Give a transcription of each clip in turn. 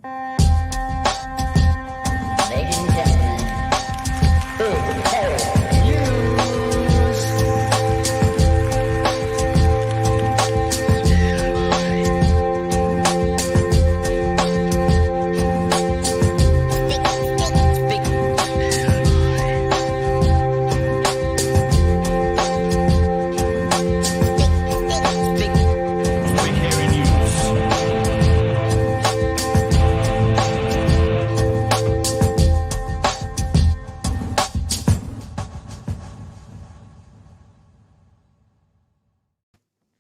Ladies and gentlemen, big hairy news.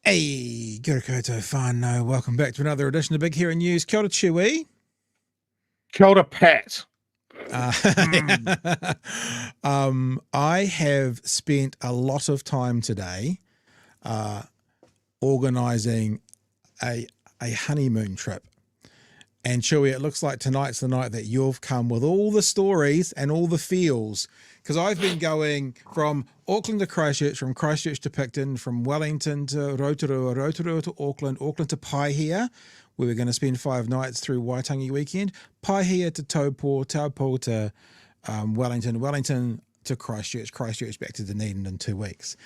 Hey, kia ora koutou whānau. Welcome back to another edition of Big Hero News. Kia ora Chewy. Kia ora, Pat. I have spent a lot of time today organising a honeymoon trip. And Chewy, it looks like tonight's the night that you've come with all the stories and all the feels. Because I've been going from Auckland to Christchurch, from Christchurch to Picton, from Wellington to Rotorua, Rotorua to Auckland, Auckland to Paihia, where we're going to spend 5 nights through Waitangi weekend, Paihia to Taupo, Taupo to Wellington, Wellington to Christchurch, Christchurch back to Dunedin in 2 weeks.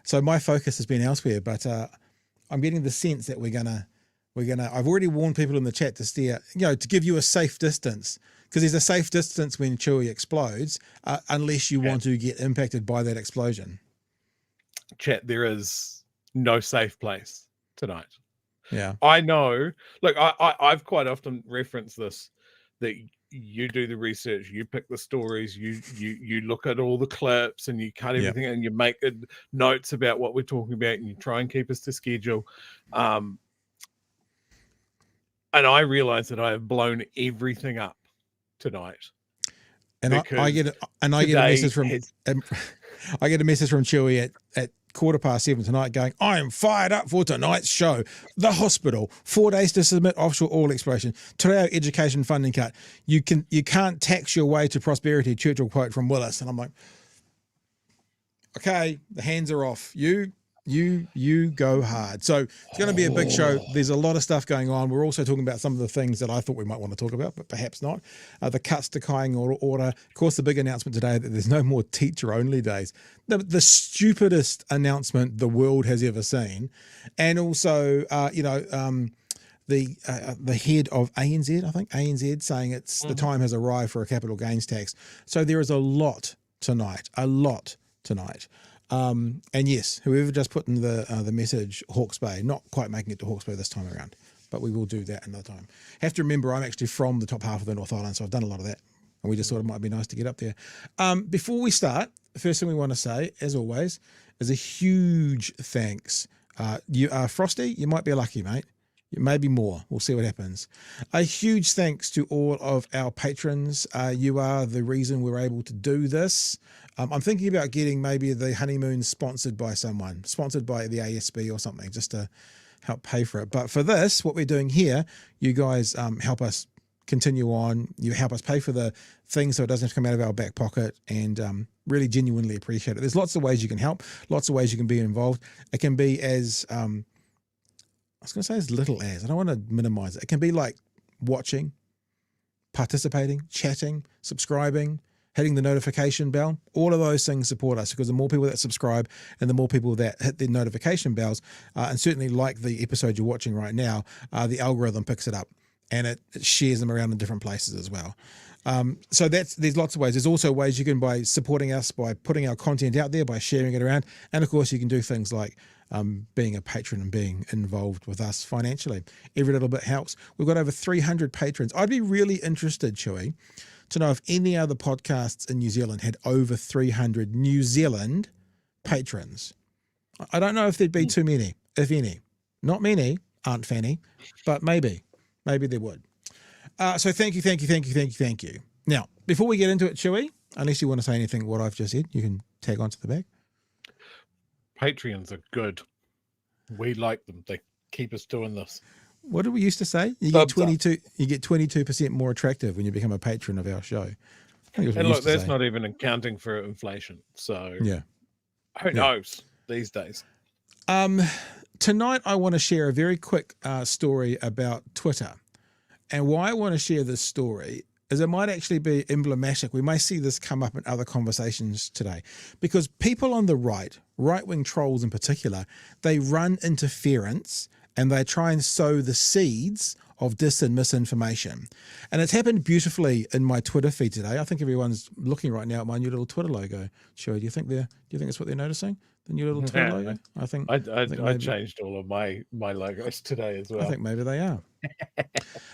So my focus has been elsewhere, but I'm getting the sense that we're gonna. I've already warned people in the chat to steer, to give you a safe distance, because there's a safe distance when Chewy explodes, unless you want to get impacted by that explosion. Chat, there is no safe place tonight. Yeah, I know. Look, I've quite often referenced this, that you do the research, you pick the stories, you look at all the clips, and you cut everything, and you make notes about what we're talking about, and you try and keep us to schedule. And I realize that I have blown everything up tonight. And I get a message from I get a message from Chewy at 7:15 tonight going, I am fired up for tonight's show. The hospital, 4 days to submit offshore oil exploration. Today our education funding cut. You can't tax your way to prosperity, Churchill quote from Willis. And I'm like, okay, the hands are off. You go hard. So it's going to be a big show. There's a lot of stuff going on. We're also talking about some of the things that I thought we might want to talk about, but perhaps not. The cuts to Kāinga Ora. Of course, the big announcement today that there's no more teacher-only days. The stupidest announcement the world has ever seen. And also, the head of ANZ, I think, ANZ saying the time has arrived for a capital gains tax. So there is a lot tonight. And yes, whoever just put in the message, Hawke's Bay, not quite making it to Hawke's Bay this time around, but we will do that another time. Have to remember, I'm actually from the top half of the North Island, so I've done a lot of that, and we just thought it might be nice to get up there. Before we start, the first thing we want to say, as always, is a huge thanks. You are Frosty, you might be lucky, mate. Maybe more. We'll see what happens. A huge thanks to all of our patrons. You are the reason we're able to do this. I'm thinking about getting maybe the honeymoon sponsored by someone, sponsored by the ASB or something, just to help pay for it. But for this, what we're doing here, you guys help us continue on. You help us pay for the things so it doesn't have to come out of our back pocket, and really genuinely appreciate it. There's lots of ways you can help, lots of ways you can be involved. It can be as... I was going to say as little as, I don't want to minimize it. It can be like watching, participating, chatting, subscribing, hitting the notification bell. All of those things support us, because the more people that subscribe and the more people that hit the notification bells, and certainly like the episode you're watching right now, the algorithm picks it up and it shares them around in different places as well. So there's lots of ways. There's also ways you can, by supporting us, by putting our content out there, by sharing it around. And of course you can do things like being a patron and being involved with us financially. Every little bit helps. We've got over 300 patrons. I'd be really interested, Chewy, to know if any other podcasts in New Zealand had over 300 New Zealand patrons. I don't know if there'd be too many, if any. Not many, Aunt Fanny, but maybe there would. So thank you. Now, before we get into it, Chewy, unless you want to say anything what I've just said, you can tag on to the back. Patreons are good. We like them. They keep us doing this. What did we used to say? You get 22% more attractive when you become a patron of our show. And look, that's not even accounting for inflation. So yeah, who knows these days? Tonight I want to share a very quick story about Twitter. And why I want to share this story is it might actually be emblematic. We may see this come up in other conversations today, because people on the right-wing trolls in particular, they run interference and they try and sow the seeds of dis and misinformation. And it's happened beautifully in my Twitter feed today. I think everyone's looking right now at my new little Twitter logo. Sure, do you think that's what they're noticing? The new little Twitter logo? I think I changed all of my logos today as well. I think maybe they are.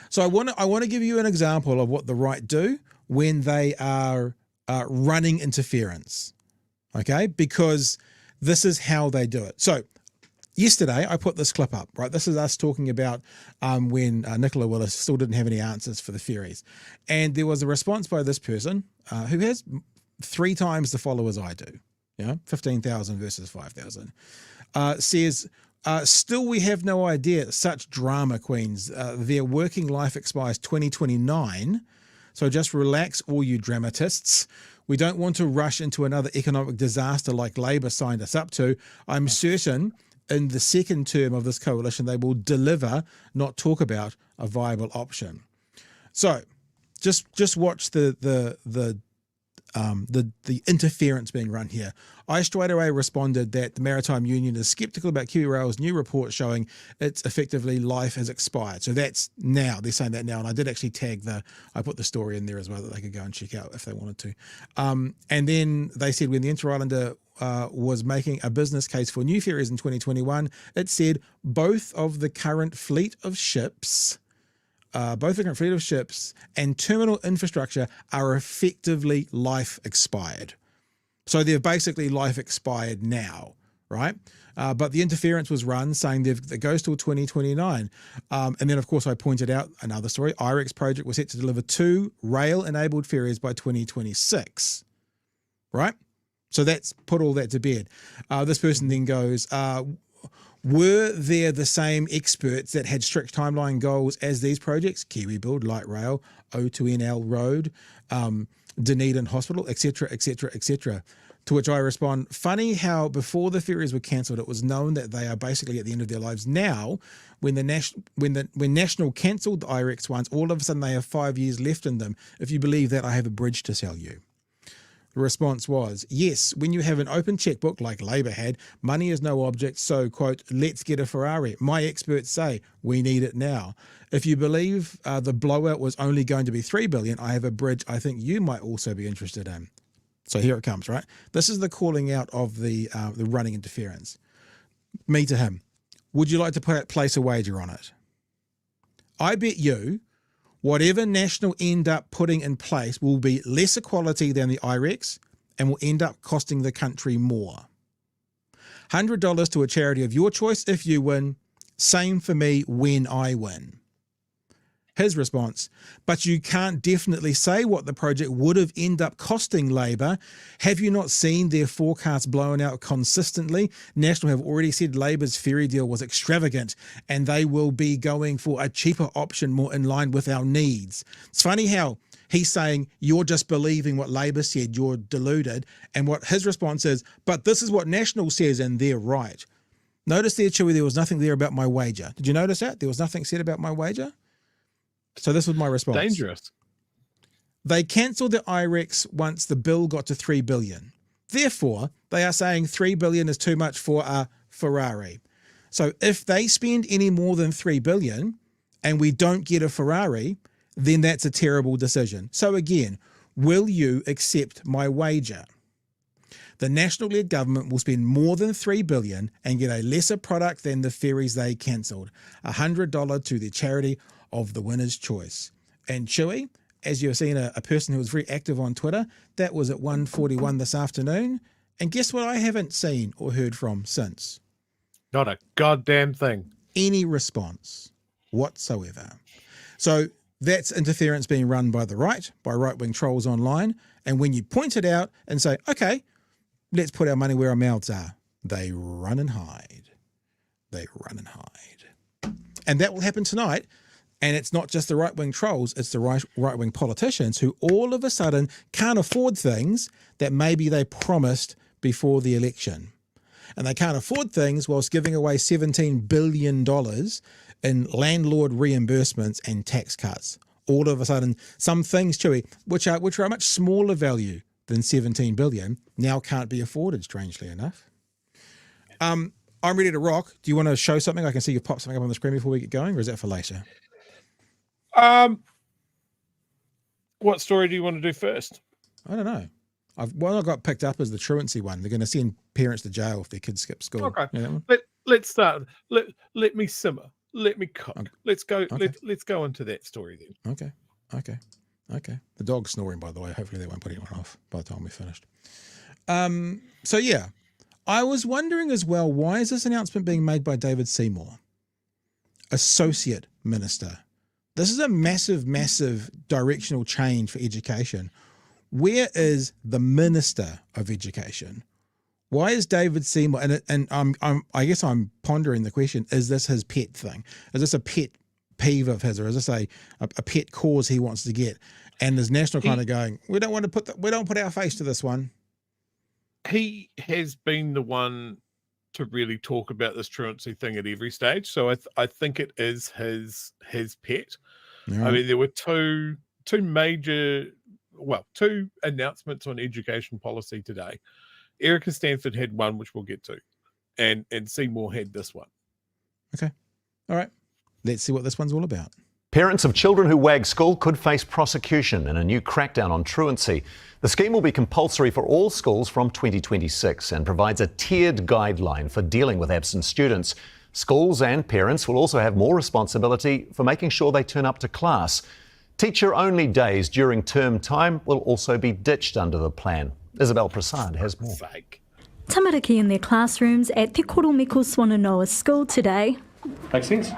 So I want to give you an example of what the right do when they are running interference. Okay, because this is how they do it. So yesterday I put this clip up, right? This is us talking about when Nicola Willis still didn't have any answers for the ferries. And there was a response by this person who has 3 times the followers I do, 15,000 versus 5,000, says, still we have no idea, such drama queens. Their working life expires 2029. So just relax, all you dramatists. We don't want to rush into another economic disaster like Labour signed us up to. I'm certain in the second term of this coalition, they will deliver, not talk about, a viable option. So just watch the interference being run here. I straight away responded that the Maritime Union is sceptical about Kiwi Rail's new report showing its effectively life has expired. So that's now, they're saying that now. And I did actually I put the story in there as well that they could go and check out if they wanted to. And then they said when the Inter-Islander was making a business case for new ferries in 2021, it said both the current fleet of ships and terminal infrastructure are effectively life expired. So they're basically life expired now, right? But the interference was run saying it goes till 2029. And then, of course, I pointed out another story. IREX project was set to deliver 2 rail-enabled ferries by 2026, right? So that's put all that to bed. This person then goes, were there the same experts that had strict timeline goals as these projects? Kiwi Build, Light Rail, O2NL Road, Dunedin Hospital, etc., etc., etc. To which I respond, funny how before the ferries were cancelled, it was known that they are basically at the end of their lives. Now, when National cancelled the IREX ones, all of a sudden they have 5 years left in them. If you believe that, I have a bridge to sell you. The response was, yes, when you have an open checkbook like Labour had, money is no object, so, quote, let's get a Ferrari. My experts say we need it now. If you believe the blowout was only going to be $3 billion, I have a bridge I think you might also be interested in. So here it comes, right? This is the calling out of the running interference. Me to him. Would you like to place a wager on it? I bet you whatever National end up putting in place will be lesser quality than the IREX and will end up costing the country more. $100 to a charity of your choice if you win. Same for me when I win. His response, but you can't definitely say what the project would have ended up costing Labour. Have you not seen their forecasts blown out consistently? National have already said Labour's ferry deal was extravagant and they will be going for a cheaper option more in line with our needs. It's funny how he's saying you're just believing what Labour said, you're deluded, and what his response is, but this is what National says and they're right. Notice there, Chewy, there was nothing there about my wager. Did you notice that? There was nothing said about my wager? So this was my response. Dangerous. They cancelled the IREX once the bill got to $3 billion. Therefore, they are saying $3 billion is too much for a Ferrari. So if they spend any more than $3 billion and we don't get a Ferrari, then that's a terrible decision. So again, will you accept my wager? The National-led government will spend more than $3 billion and get a lesser product than the ferries they cancelled. $100 to the charity of the winner's choice. And Chewy, as you've seen a person who was very active on Twitter, that was at 1:41 this afternoon. And guess what I haven't seen or heard from since? Not a goddamn thing. Any response whatsoever. So that's interference being run by the right, by right-wing trolls online. And when you point it out and say, okay, let's put our money where our mouths are, they run and hide. They run and hide. And that will happen tonight. And it's not just the right-wing trolls, it's the right-wing politicians who all of a sudden can't afford things that maybe they promised before the election. And they can't afford things whilst giving away $17 billion in landlord reimbursements and tax cuts. All of a sudden, some things, Chewy, which are a much smaller value than 17 billion, now can't be afforded, strangely enough. I'm ready to rock. Do you want to show something? I can see you pop something up on the screen before we get going, or is that for later? What story do you want to do first? I don't know. I got picked up as the truancy one. They're going to send parents to jail if their kids skip school. Okay. You know that one? Let's start. Let me simmer. Let me cook. Okay. Let's go. Okay. Let's go into that story then. Okay. The dog's snoring, by the way. Hopefully they won't put anyone off by the time we're finished. So yeah, I was wondering as well, why is this announcement being made by David Seymour, Associate Minister? This is a massive, massive directional change for education. Where is the Minister of Education? Why is David Seymour? And I guess I'm pondering the question: is this his pet thing? Is this a pet peeve of his, or is this a pet cause he wants to get? And is National kind of going, we don't want to we don't put our face to this one? He has been the one to really talk about this truancy thing at every stage. So I think it is his pet. Right. I mean, there were two announcements on education policy today. Erica Stanford had one, which we'll get to, and Seymour had this one. Okay. All right. Let's see what this one's all about. Parents of children who wag school could face prosecution in a new crackdown on truancy. The scheme will be compulsory for all schools from 2026 and provides a tiered guideline for dealing with absent students. Schools and parents will also have more responsibility for making sure they turn up to class. Teacher-only days during term time will also be ditched under the plan. Isabel Prasad has more. Tamariki in their classrooms at Te Koromiko Swananoa School today. Makes sense?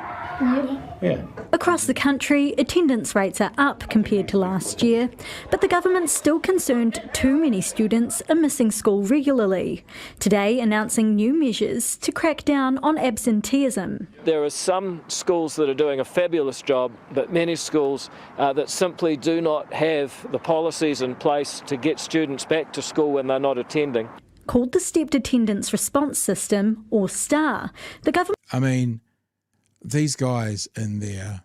Yeah. Across the country, attendance rates are up compared to last year, but the government's still concerned too many students are missing school regularly. Today, announcing new measures to crack down on absenteeism. There are some schools that are doing a fabulous job, but many schools that simply do not have the policies in place to get students back to school when they're not attending. Called the Stepped Attendance Response System, or STAR, the government... I mean, these guys in there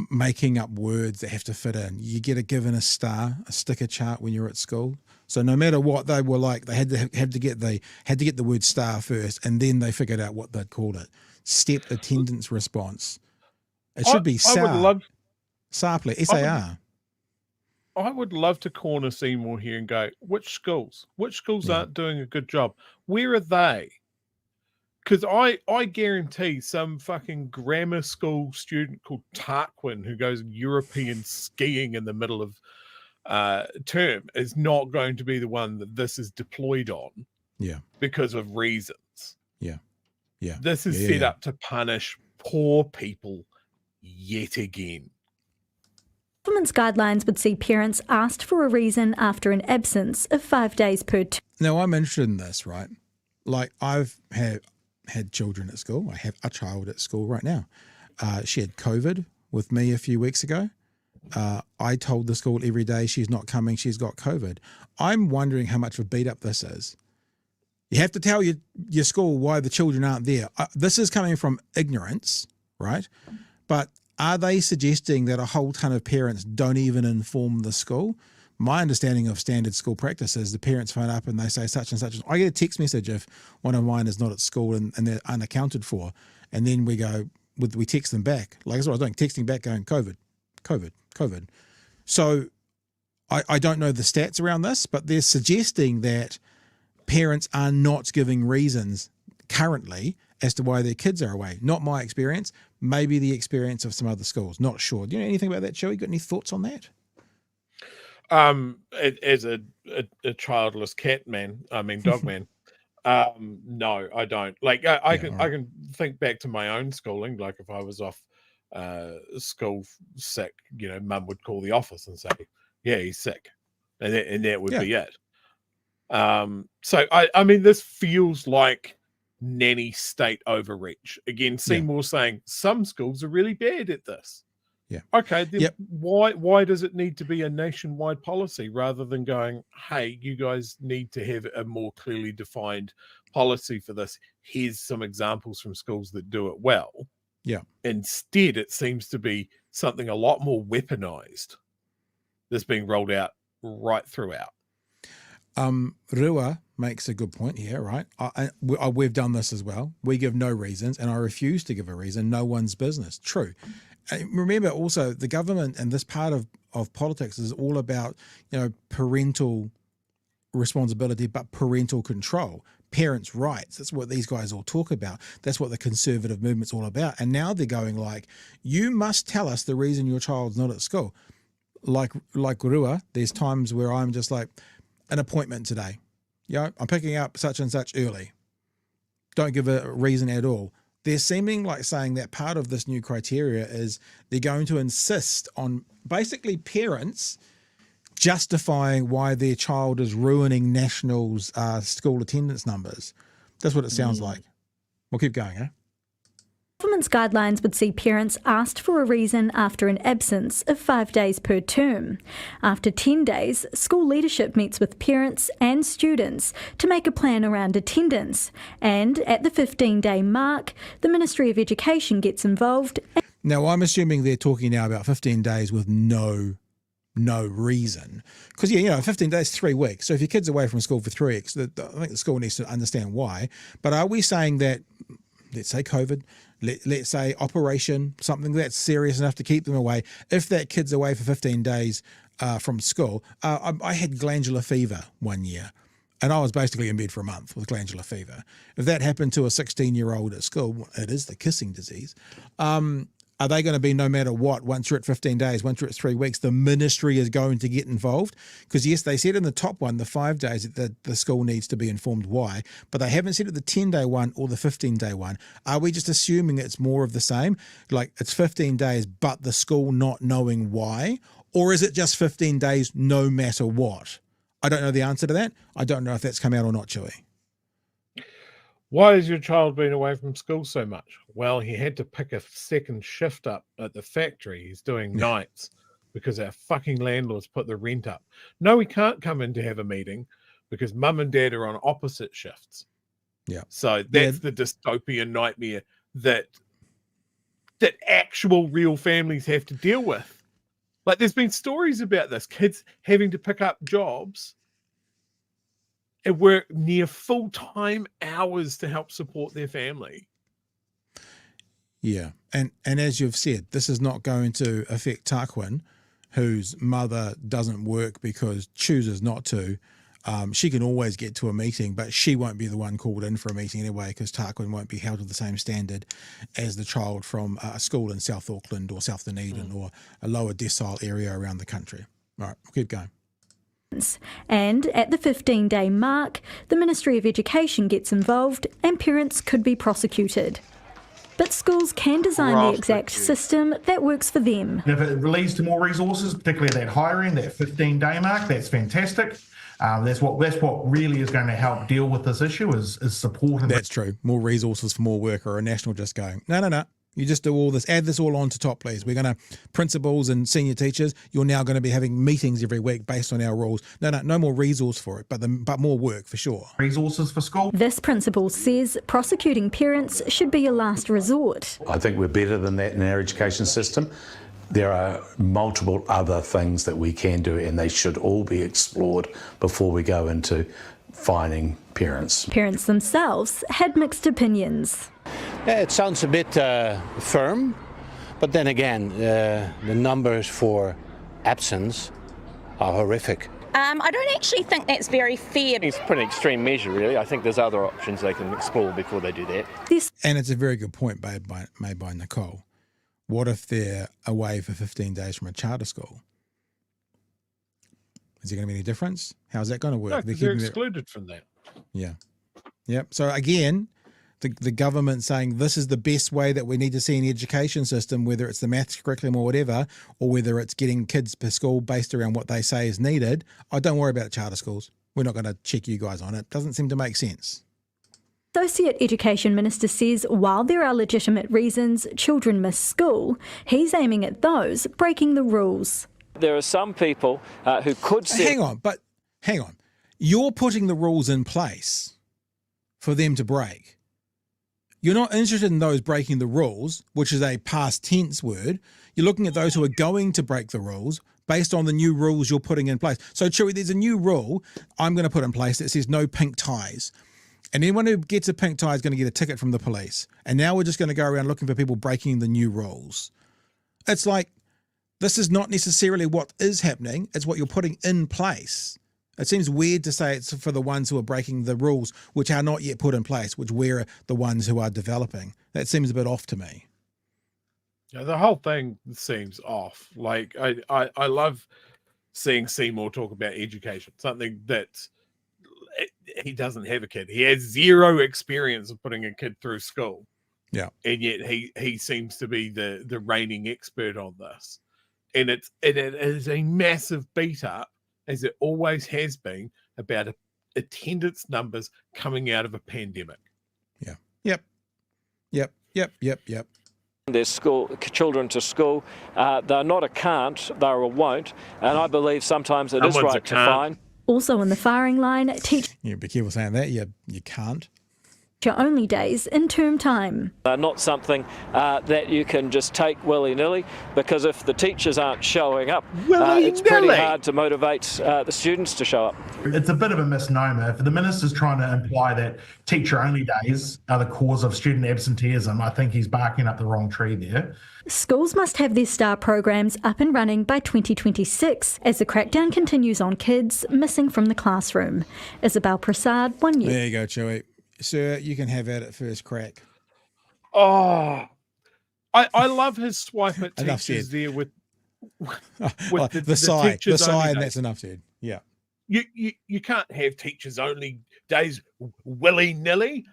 making up words that have to fit in. You get given a star, a sticker chart when you're at school. So no matter what they were like, they had to get the word star first, and then they figured out what they'd called it. Stepped Attendance Response. It should be SAR. SAR, please. SAR. I would love to corner Seymour here and go, which schools aren't doing a good job? Where are they? Because I guarantee some fucking grammar school student called Tarquin who goes European skiing in the middle of term is not going to be the one that this is deployed on. Yeah. Because of reasons. Yeah. Yeah. This is set up to punish poor people yet again. Government's guidelines would see parents asked for a reason after an absence of 5 days per term. Now, I'm interested in this, right? Like, I've had children at school. I have a child at school right now. She had COVID with me a few weeks ago. I told the school every day she's not coming, she's got COVID. I'm wondering how much of a beat up this is. You have to tell your school why the children aren't there. This is coming from ignorance, right? But are they suggesting that a whole ton of parents don't even inform the school? My understanding of standard school practice is the parents phone up and they say such and such. I get a text message if one of mine is not at school and they're unaccounted for. And then we text them back. Like that's what I was doing, texting back going, COVID. So I don't know the stats around this, but they're suggesting that parents are not giving reasons currently as to why their kids are away. Not my experience, maybe the experience of some other schools. Not sure. Do you know anything about that, Joey? Got any thoughts on that? As a childless dog man, no, I don't. Like I can think back to my own schooling. Like if I was off school sick, mum would call the office and say, yeah, he's sick. And that would be it. So I mean, this feels like nanny state overreach. Again, Seymour saying some schools are really bad at this. Yeah. Okay. Then why does it need to be a nationwide policy rather than going, hey, you guys need to have a more clearly defined policy for this. Here's some examples from schools that do it well. Yeah. Instead, it seems to be something a lot more weaponized that's being rolled out right throughout. Rua makes a good point here, right? We've done this as well. We give no reasons, and I refuse to give a reason. No one's business. True. And remember also, the government and this part of politics is all about, parental responsibility, but parental control, parents' rights. That's what these guys all talk about. That's what the conservative movement's all about. And now they're going like, you must tell us the reason your child's not at school. Like Rua, there's times where I'm just like, an appointment today. I'm picking up such and such early. Don't give a reason at all. They're seeming like saying that part of this new criteria is they're going to insist on basically parents justifying why their child is ruining National's school attendance numbers. That's what it sounds like. We'll keep going, eh? Government's guidelines would see parents asked for a reason after an absence of 5 days per term. After 10 days, school leadership meets with parents and students to make a plan around attendance. And at the 15-day mark, the Ministry of Education gets involved. Now, I'm assuming they're talking now about 15 days with no reason. Because, 15 days, 3 weeks. So if your kid's away from school for 3 weeks, I think the school needs to understand why. But are we saying that, let's say COVID, let's say operation, something that's serious enough to keep them away, if that kid's away for 15 days from school? I had glandular fever one year, and I was basically in bed for a month with glandular fever. If that happened to a 16-year-old at school, it is the kissing disease. Are they going to be no matter what, once you're at 15 days, once you're at 3 weeks, the ministry is going to get involved? Because yes, they said in the top one, the 5 days, that the school needs to be informed why, but they haven't said at the 10-day one or the 15-day one. Are we just assuming it's more of the same? Like it's 15 days, but the school not knowing why? Or is it just 15 days no matter what? I don't know the answer to that. I don't know if that's come out or not, Chewy. Why has your child been away from school so much? Well, he had to pick a second shift up at the factory. He's doing nights because our fucking landlords put the rent up. No, he can't come in to have a meeting because mum and dad are on opposite shifts. Yeah. So that's the dystopian nightmare that actual real families have to deal with. Like there's been stories about this, kids having to pick up jobs and work near full-time hours to help support their family. Yeah, and as you've said, this is not going to affect Tarquin, whose mother doesn't work because chooses not to. She can always get to a meeting, but she won't be the one called in for a meeting anyway because Tarquin won't be held to the same standard as the child from a school in South Auckland or South Dunedin or a lower decile area around the country. All right, we'll keep going. And at the 15-day mark, the Ministry of Education gets involved and parents could be prosecuted. But schools can design the exact system that works for them. And if it leads to more resources, particularly that hiring, that 15-day mark, that's fantastic. That's what really is going to help deal with this issue is support. That's true. More resources for more work, or a national just going, no. You just do all this, add this all on to top, please. We're going to, principals and senior teachers, you're now going to be having meetings every week based on our rules. No more resource for it, but more work for sure. Resources for school. This principal says prosecuting parents should be a last resort. I think we're better than that in our education system. There are multiple other things that we can do, and they should all be explored before we go into fining parents. Parents themselves had mixed opinions. Yeah, it sounds a bit firm, but then again, the numbers for absence are horrific. I don't actually think that's very fair. It's a pretty extreme measure, really. I think there's other options they can explore before they do that. And it's a very good point made by Nicole. What if they're away for 15 days from a charter school? Is there going to be any difference? How's that going to work? No, they're excluded from that. Yeah. Yep. So again, the government saying this is the best way that we need to see in the education system, whether it's the maths curriculum or whatever, or whether it's getting kids per school based around what they say is needed. Oh, don't worry about charter schools. We're not going to check you guys on it. Doesn't seem to make sense. Associate Education Minister says while there are legitimate reasons children miss school, he's aiming at those breaking the rules. There are some people who could say... Hang on. You're putting the rules in place for them to break. You're not interested in those breaking the rules, which is a past tense word. You're looking at those who are going to break the rules based on the new rules you're putting in place. So, Chewy, there's a new rule I'm going to put in place that says no pink ties. And anyone who gets a pink tie is going to get a ticket from the police. And now we're just going to go around looking for people breaking the new rules. It's like, this is not necessarily what is happening. It's what you're putting in place. It seems weird to say it's for the ones who are breaking the rules, which are not yet put in place, which we're the ones who are developing. That seems a bit off to me. Yeah, the whole thing seems off. Like, I love seeing Seymour talk about education, something that he doesn't have a kid. He has zero experience of putting a kid through school. Yeah. And yet he seems to be the reigning expert on this. And it is a massive beat up, as it always has been, about attendance numbers coming out of a pandemic. Yeah. Yep. Their children to school, they're not a can't, they're a won't, and I believe sometimes it is Someone's a right to can't. fine. Also on the firing line, teacher Yeah, be careful saying that. You can't. only days in term time. They're not something that you can just take willy-nilly, because if the teachers aren't showing up, it's pretty Willy-nilly. hard to motivate the students to show up. It's a bit of a misnomer. If the minister's trying to imply that teacher-only days are the cause of student absenteeism, I think he's barking up the wrong tree there. Schools must have their STAR programs up and running by 2026 as the crackdown continues on kids missing from the classroom. Isabel Prasad, 1 News. There you go, Chewy. Sir, you can have at it first crack. Oh, I love his swipe at Enough teachers said. there with the sigh, teachers only and days. that's enough said. Yeah. You can't have teachers only days willy-nilly.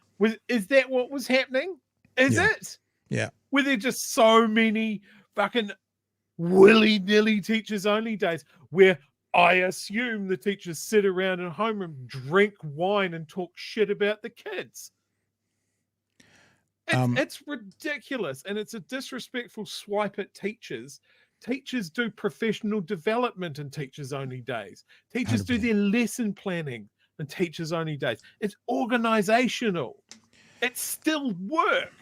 Is that what was happening? Is Yeah. it? Yeah. Were there just so many fucking willy-nilly teachers only days where I assume the teachers sit around in a homeroom, drink wine and talk shit about the kids? It's ridiculous, and it's a disrespectful swipe at teachers. Teachers do professional development in teachers only days. Teachers do 100%. their lesson planning in teachers only days. It's organizational. It's still work.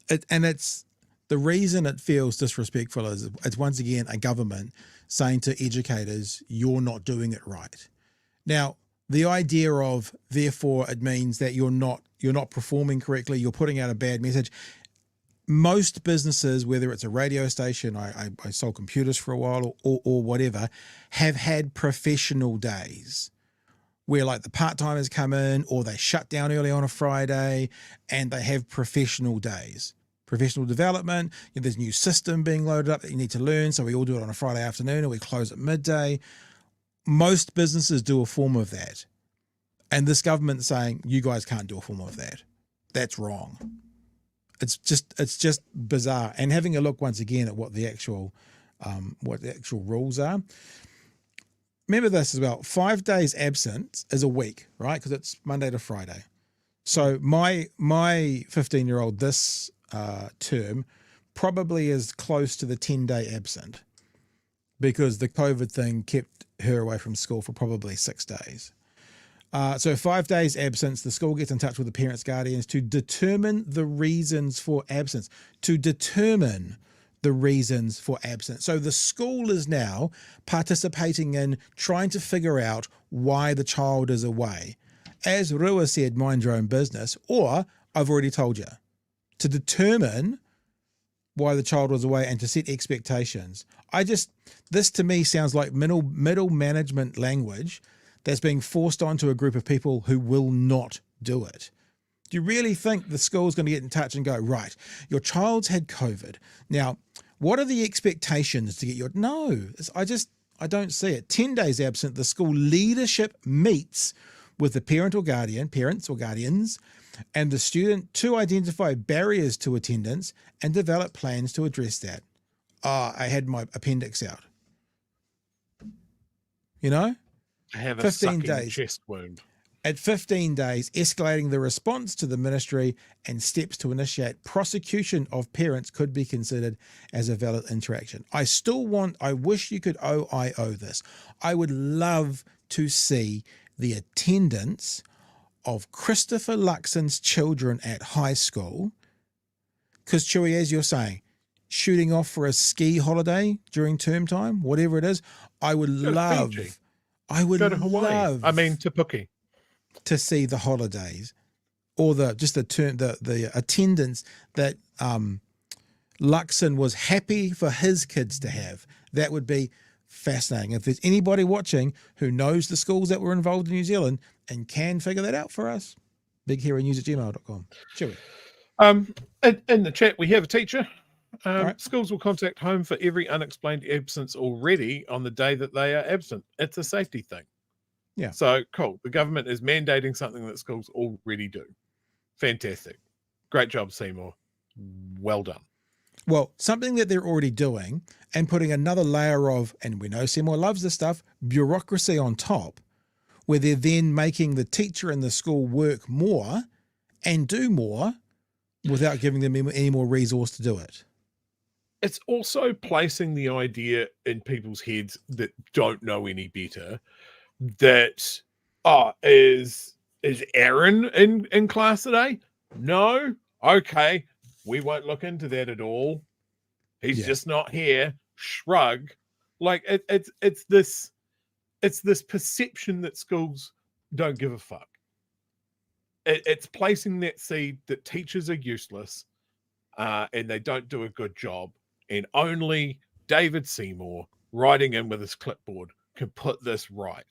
It's the reason it feels disrespectful is it's once again a government saying to educators, you're not doing it right. Now, the idea of therefore it means that you're not performing correctly, you're putting out a bad message. Most businesses, whether it's a radio station, I sold computers for a while or whatever, have had professional days where like the part-timers come in or they shut down early on a Friday and they have professional days. Professional development, there's a new system being loaded up that you need to learn, so we all do it on a Friday afternoon or we close at midday. Most businesses do a form of that. And this government's saying, you guys can't do a form of that. That's wrong. It's just bizarre. And having a look once again at what the actual rules are. Remember this as well. 5 days absent is a week, right? Because it's Monday to Friday. So my 15-year-old this term probably is close to the 10-day absent because the COVID thing kept her away from school for probably 6 days. So 5 days absence, the school gets in touch with the parents' guardians to determine the reasons for absence. So the school is now participating in trying to figure out why the child is away. As Rua said, mind your own business, or I've already told you, to determine why the child was away and to set expectations. This to me sounds like middle management language that's being forced onto a group of people who will not do it. Do you really think the school's going to get in touch and go, right, your child's had COVID. Now, what are the expectations to get your... No, I don't see it. 10 days absent, the school leadership meets with the parents or guardians, and the student to identify barriers to attendance and develop plans to address that. I had my appendix out. You know? I have a 15 sucking days. chest wound. At 15 days, escalating the response to the ministry and steps to initiate prosecution of parents could be considered as a valid interaction. I wish you could OIO this. I would love to see the attendance of Christopher Luxon's children at high school, because Chewy, as you're saying, shooting off for a ski holiday during term time, whatever it is, I would Go to love, Fiji. I would Go to Hawaii. love To Phuket. to see the holidays or the attendance that Luxon was happy for his kids to have. That would be fascinating. If there's anybody watching who knows the schools that were involved in New Zealand and can figure that out for us, bigheronews@gmail.com. Chewy. In the chat, we have a teacher. Right. Schools will contact home for every unexplained absence already on the day that they are absent. It's a safety thing. Yeah. So cool. The government is mandating something that schools already do. Fantastic. Great job, Seymour. Well done. Well, something that they're already doing and putting another layer of, and we know Seymour loves this stuff, bureaucracy on top, where they're then making the teacher in the school work more and do more without giving them any more resource to do it. It's also placing the idea in people's heads that don't know any better that, is Aaron in class today? No? Okay. We won't look into that at all. He's just not here. Shrug. Like it's this perception that schools don't give a fuck. It's placing that seed that teachers are useless and they don't do a good job. And only David Seymour, writing in with his clipboard, can put this right.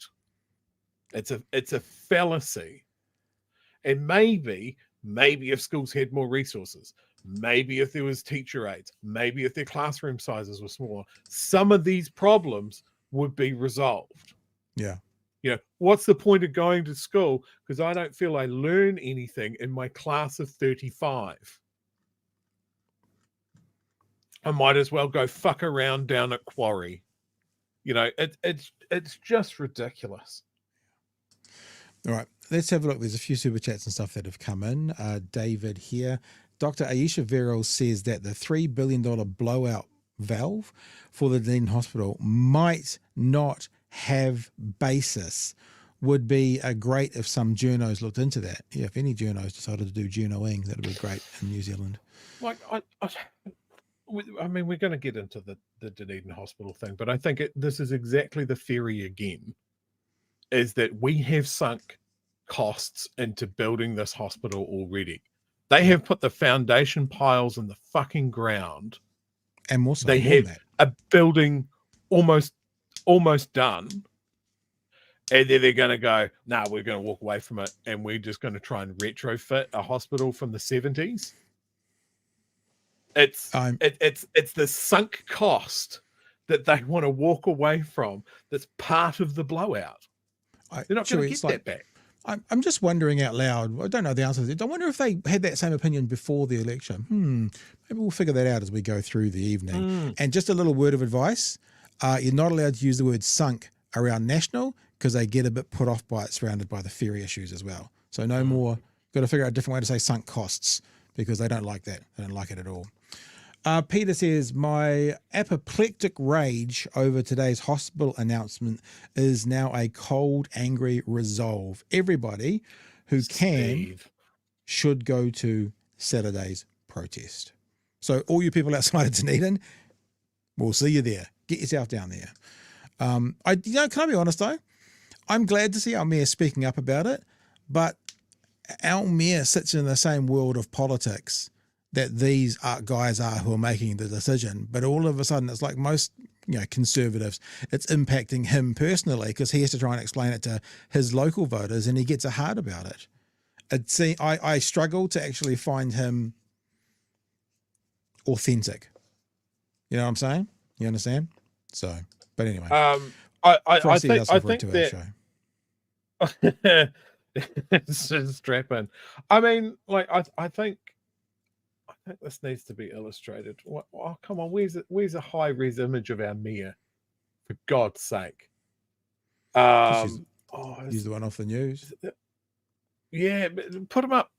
It's a fallacy. And maybe if schools had more resources, maybe if there was teacher aides, maybe if their classroom sizes were smaller, some of these problems would be resolved. Yeah. What's the point of going to school? Because I don't feel I learn anything in my class of 35. I might as well go fuck around down at Quarry. It's just ridiculous. All right, let's have a look. There's a few super chats and stuff that have come in. David here. Dr. Aisha Verrill says that the $3 billion blowout valve for the Dunedin Hospital might not have basis. Would be great if some journos looked into that. Yeah, if any journos decided to do journoing, that would be great in New Zealand. Like, I mean, we're going to get into the Dunedin Hospital thing, but I think this is exactly the theory again, is that we have sunk costs into building this hospital already. They have put the foundation piles in the fucking ground. And more so, they have a building almost done. And then they're going to go, we're going to walk away from it. And we're just going to try and retrofit a hospital from the 70s. It's the sunk cost that they want to walk away from. That's part of the blowout. They're not going to get that back. I'm just wondering out loud. I don't know the answer to it. I wonder if they had that same opinion before the election. Maybe we'll figure that out as we go through the evening. And just a little word of advice. You're not allowed to use the word sunk around national because they get a bit put off by it, surrounded by the ferry issues as well. So no more. Got to figure out a different way to say sunk costs because they don't like that. They don't like it at all. Peter says, my apoplectic rage over today's hospital announcement is now a cold, angry resolve. Everybody who can should go to Saturday's protest. So all you people outside of Dunedin, we'll see you there. Get yourself down there. Can I be honest though? I'm glad to see our mayor speaking up about it, but our mayor sits in the same world of politics that these guys are who are making the decision. But all of a sudden, it's like most conservatives, it's impacting him personally because he has to try and explain it to his local voters and he gets hard about it. I struggle to actually find him authentic. You know what I'm saying? You understand? So, but anyway. I think that it's just strapping. I mean, like I think this needs to be illustrated. Oh, come on, where's a high res image of our mayor? For God's sake. Use the one off the news. Yeah, put them up.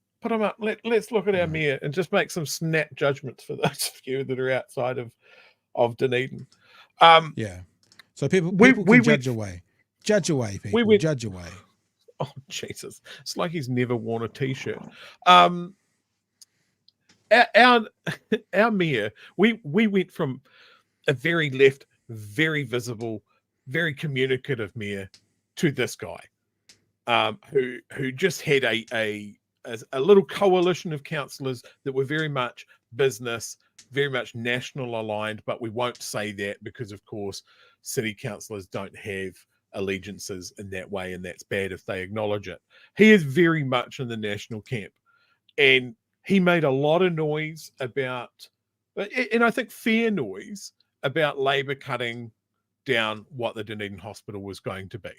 Let's look at our mayor and just make some snap judgments for those of you that are outside of Dunedin. Yeah. So people can judge away. Judge away, people. Judge away. Oh, Jesus. It's like he's never worn a T-shirt. Our mayor, we went from a very left, very visible, very communicative mayor to this guy, who just had a little coalition of councillors that were very much business, very much national aligned, but we won't say that because, of course, city councillors don't have allegiances in that way, and that's bad if they acknowledge it. He is very much in the national camp, and he made a lot of noise about, and I think fair noise, about Labor cutting down what the Dunedin Hospital was going to be.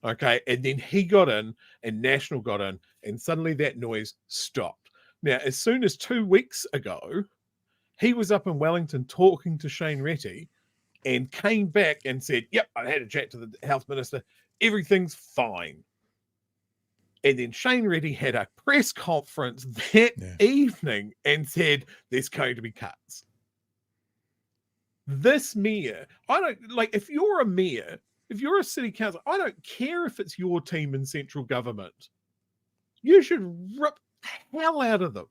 Okay, and then he got in, and National got in, and suddenly that noise stopped. Now, as soon as 2 weeks ago, he was up in Wellington talking to Shane Ratty, and came back and said, yep, I had a chat to the health minister. Everything's fine. And then Shane Ratty had a press conference that evening and said, there's going to be cuts. This mayor, I don't, like, if you're a mayor, if you're a city council, I don't care if it's your team in central government. You should rip the hell out of them.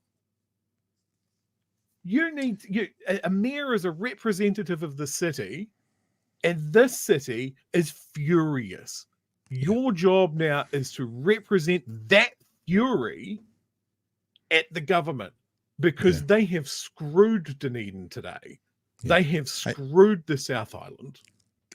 A mayor is a representative of the city, and this city is furious. Your job now is to represent that fury at the government, because they have screwed Dunedin today. They have screwed the South Island.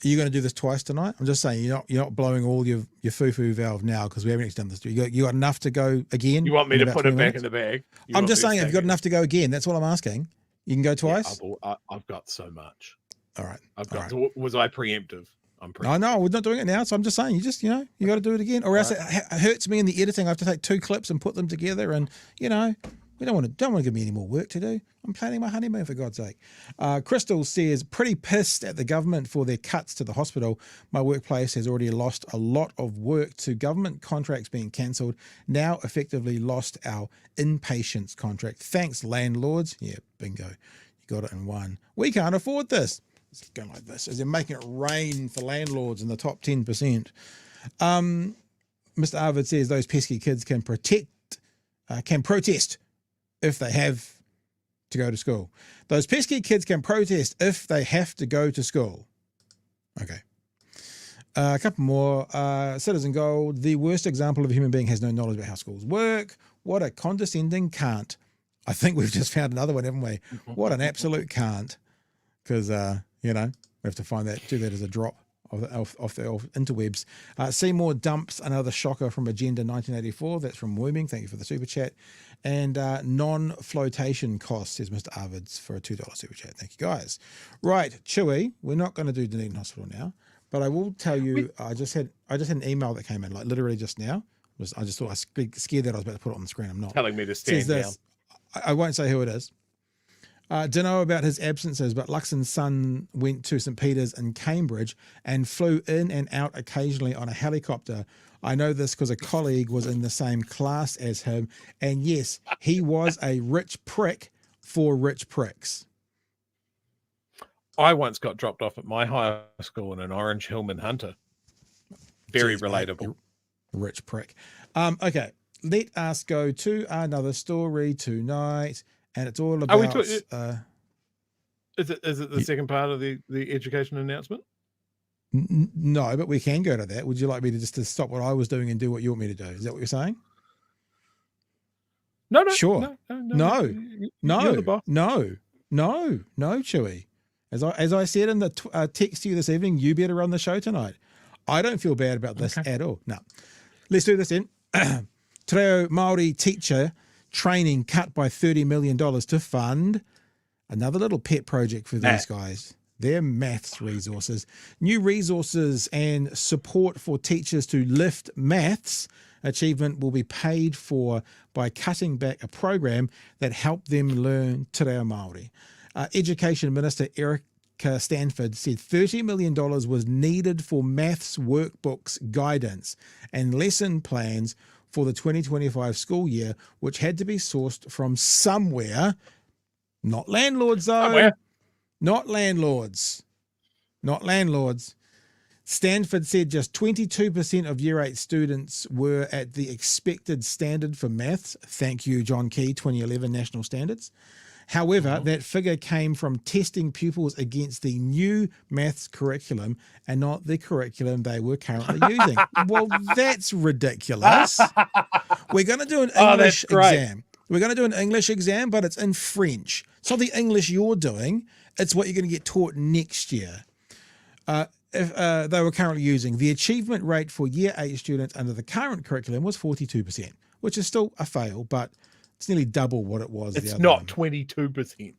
Are you going to do this twice tonight? I'm just saying you're not blowing all your foo-foo valve now, because we haven't actually done this. You got enough to go again? You want me to put it back in the bag? I'm just saying, have you got enough to go again? That's all I'm asking. You can go twice? Yeah, I've got so much. All right. Was I preemptive? I'm preemptive. No, we're not doing it now. So I'm just saying, you got to do it again, or else it hurts me in the editing. I have to take 2 clips and put them together, and we don't want to give me any more work to do. I'm planning my honeymoon, for God's sake. Crystal says, pretty pissed at the government for their cuts to the hospital. My workplace has already lost a lot of work to government contracts being cancelled. Now effectively lost our inpatients contract. Thanks, landlords. Yeah, bingo. You got it in one. We can't afford this. It's going like this, as they're making it rain for landlords in the top 10%. Mr. Arvid says those pesky kids can protest if they have to go to school. Those pesky kids can protest if they have to go to school. Okay. A couple more. Citizen Gold. The worst example of a human being has no knowledge about how schools work. What a condescending can't. I think we've just found another one, haven't we? What an absolute can't. Because, we have to do that as a drop off the interwebs. Seymour dumps another shocker from Agenda 1984. That's from Worming. Thank you for the super chat. And non-flotation costs, says Mr. Arvids, for a $2 super chat. Thank you, guys. Right, Chewy, we're not going to do Dunedin Hospital now, but I will tell you, I just had an email that came in, like literally just now. I just thought I was scared that I was about to put it on the screen. I'm not. Telling me to stand down. I won't say who it is. Don't know about his absences, but Luxon's son went to St. Peter's in Cambridge and flew in and out occasionally on a helicopter. I know this because a colleague was in the same class as him. And yes, he was a rich prick for rich pricks. I once got dropped off at my high school in an Orange Hillman Hunter. Very relatable. Rich prick. Okay, let us go to another story tonight. And it's all about... is it the second part of the education announcement? No, but we can go to that. Would you like me to stop what I was doing and do what you want me to do? Is that what you're saying? No. Sure. No, Chewy. As I said in the text to you this evening, you better run the show tonight. I don't feel bad about this at all. No. Let's do this then. Te Reo Māori teacher training cut by $30 million to fund another little pet project for these guys. Their maths resources. New resources and support for teachers to lift maths achievement will be paid for by cutting back a program that helped them learn Te Reo Māori. Education Minister Erica Stanford said $30 million was needed for maths workbooks, guidance and lesson plans for the 2025 school year, which had to be sourced from somewhere. Not landlords, though. Somewhere. Not landlords. Stanford said just 22% of Year 8 students were at the expected standard for maths. Thank you, John Key, 2011 National Standards. However, that figure came from testing pupils against the new maths curriculum and not the curriculum they were currently using. Well, that's ridiculous. We're going to do an English exam. We're going to do an English exam, but it's in French. It's not the English you're doing. It's what you're going to get taught next year. If they were currently using, the achievement rate for Year 8 students under the current curriculum was 42%, which is still a fail, but it's nearly double what it was. It's not 22%.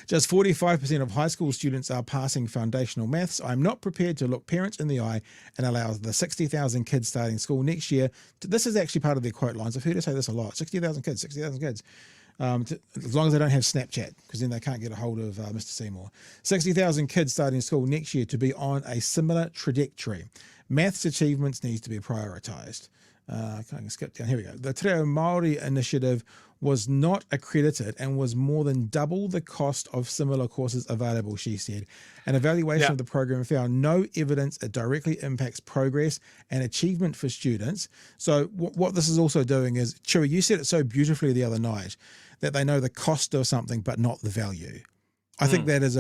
Just 45% of high school students are passing foundational maths. I'm not prepared to look parents in the eye and allow the 60,000 kids starting school next year. This is actually part of their quote lines. I've heard her say this a lot. 60,000 kids, 60,000 kids. As long as they don't have Snapchat, because then they can't get a hold of Mr. Seymour. 60,000 kids starting school next year to be on a similar trajectory. Maths achievements needs to be prioritised. I can't skip down. Here we go. The Te Reo Māori initiative was not accredited and was more than double the cost of similar courses available, she said. An evaluation of the program found no evidence it directly impacts progress and achievement for students. So what this is also doing is, Chewy, you said it so beautifully the other night, that they know the cost of something but not the value. I think that is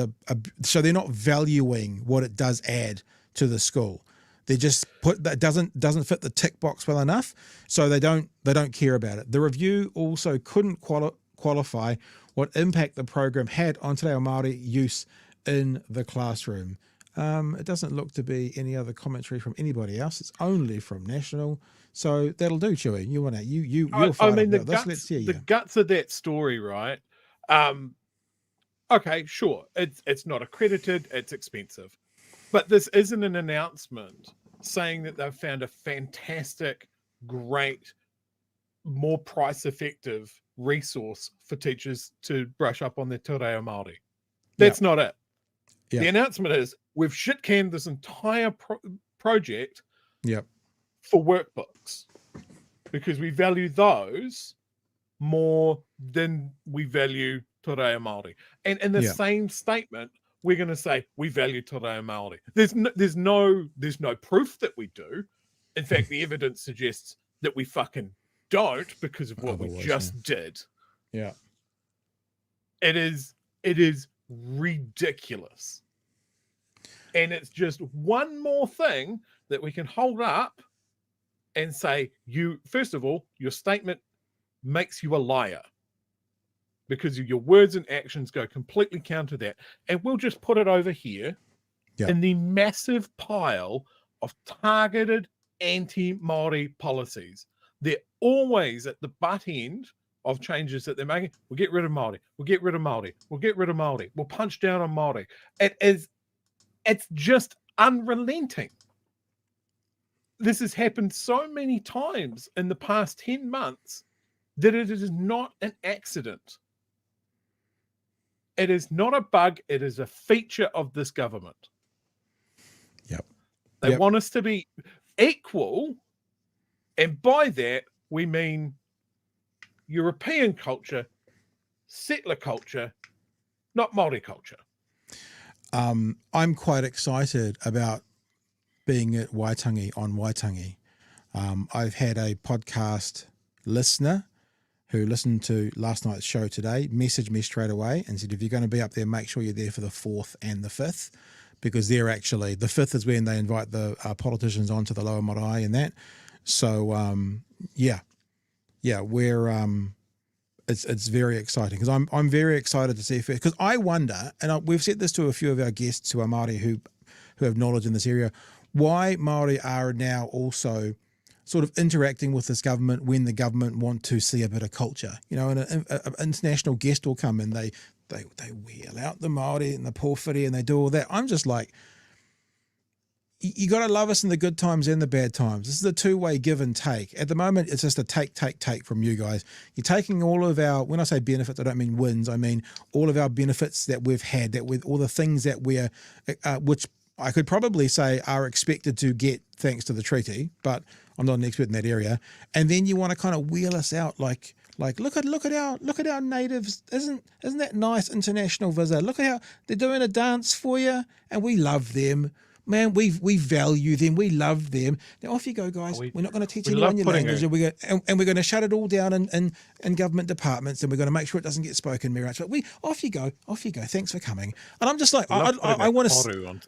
so they're not valuing what it does add to the school. They just put that doesn't fit the tick box well enough, so they don't care about it. The review also couldn't qualify what impact the program had on Te Reo Māori use in the classroom. It doesn't look to be any other commentary from anybody else. It's only from National, so that'll do, Chewy. You want to you'll I mean, the guts of that story, right? Okay, sure, it's not accredited, it's expensive. But this isn't an announcement saying that they've found a fantastic, great, more price-effective resource for teachers to brush up on their Te Reo Māori. That's not it. Yep. The announcement is we've shit-canned this entire project for workbooks because we value those more than we value Te Reo Māori. And in the same statement, we're going to say we value Te Reo Māori. There's no proof that we do. In fact, the evidence suggests that we fucking don't because of what we just did. Yeah. It is ridiculous. And it's just one more thing that we can hold up and say, first of all, your statement makes you a liar. Because your words and actions go completely counter that. And we'll just put it over here in the massive pile of targeted anti-Māori policies. They're always at the butt end of changes that they're making. We'll get rid of Māori. We'll get rid of Māori. We'll get rid of Māori. We'll punch down on Māori. It's just unrelenting. This has happened so many times in the past 10 months that it is not an accident. It is not a bug. It is a feature of this government. Yep. They want us to be equal. And by that, we mean European culture, settler culture, not Māori culture. I'm quite excited about being at Waitangi on Waitangi. I've had a podcast listener who listened to last night's show today, messaged me straight away and said, if you're going to be up there, make sure you're there for the 4th and the 5th, because they're actually, the 5th is when they invite the politicians onto the lower marae and that. So, we're, it's very exciting because I'm very excited to see, because I wonder, and we've said this to a few of our guests who are Māori who have knowledge in this area, why Māori are now also sort of interacting with this government when the government want to see a bit of culture. You know, and an international guest will come and they wheel out the Māori and the pōwhiri and they do all that. I'm just like, you got to love us in the good times and the bad times. This is a two-way give and take. At the moment, it's just a take from you guys. You're taking all of our, when I say benefits, I don't mean wins. I mean all of our benefits that we've had, that with all the things that we're, which I could probably say are expected to get thanks to the treaty, but I'm not an expert in that area. And then you want to kind of wheel us out like look at our natives. Isn't that nice international visit? Look at how they're doing a dance for you, and we love them. man, we value them, we love them. Now off you go, guys. We're not going to teach we anyone love your putting language, and we're going to shut it all down in government departments, and we're going to make sure it doesn't get spoken very much. But off you go. Thanks for coming. And I'm just like, I want to.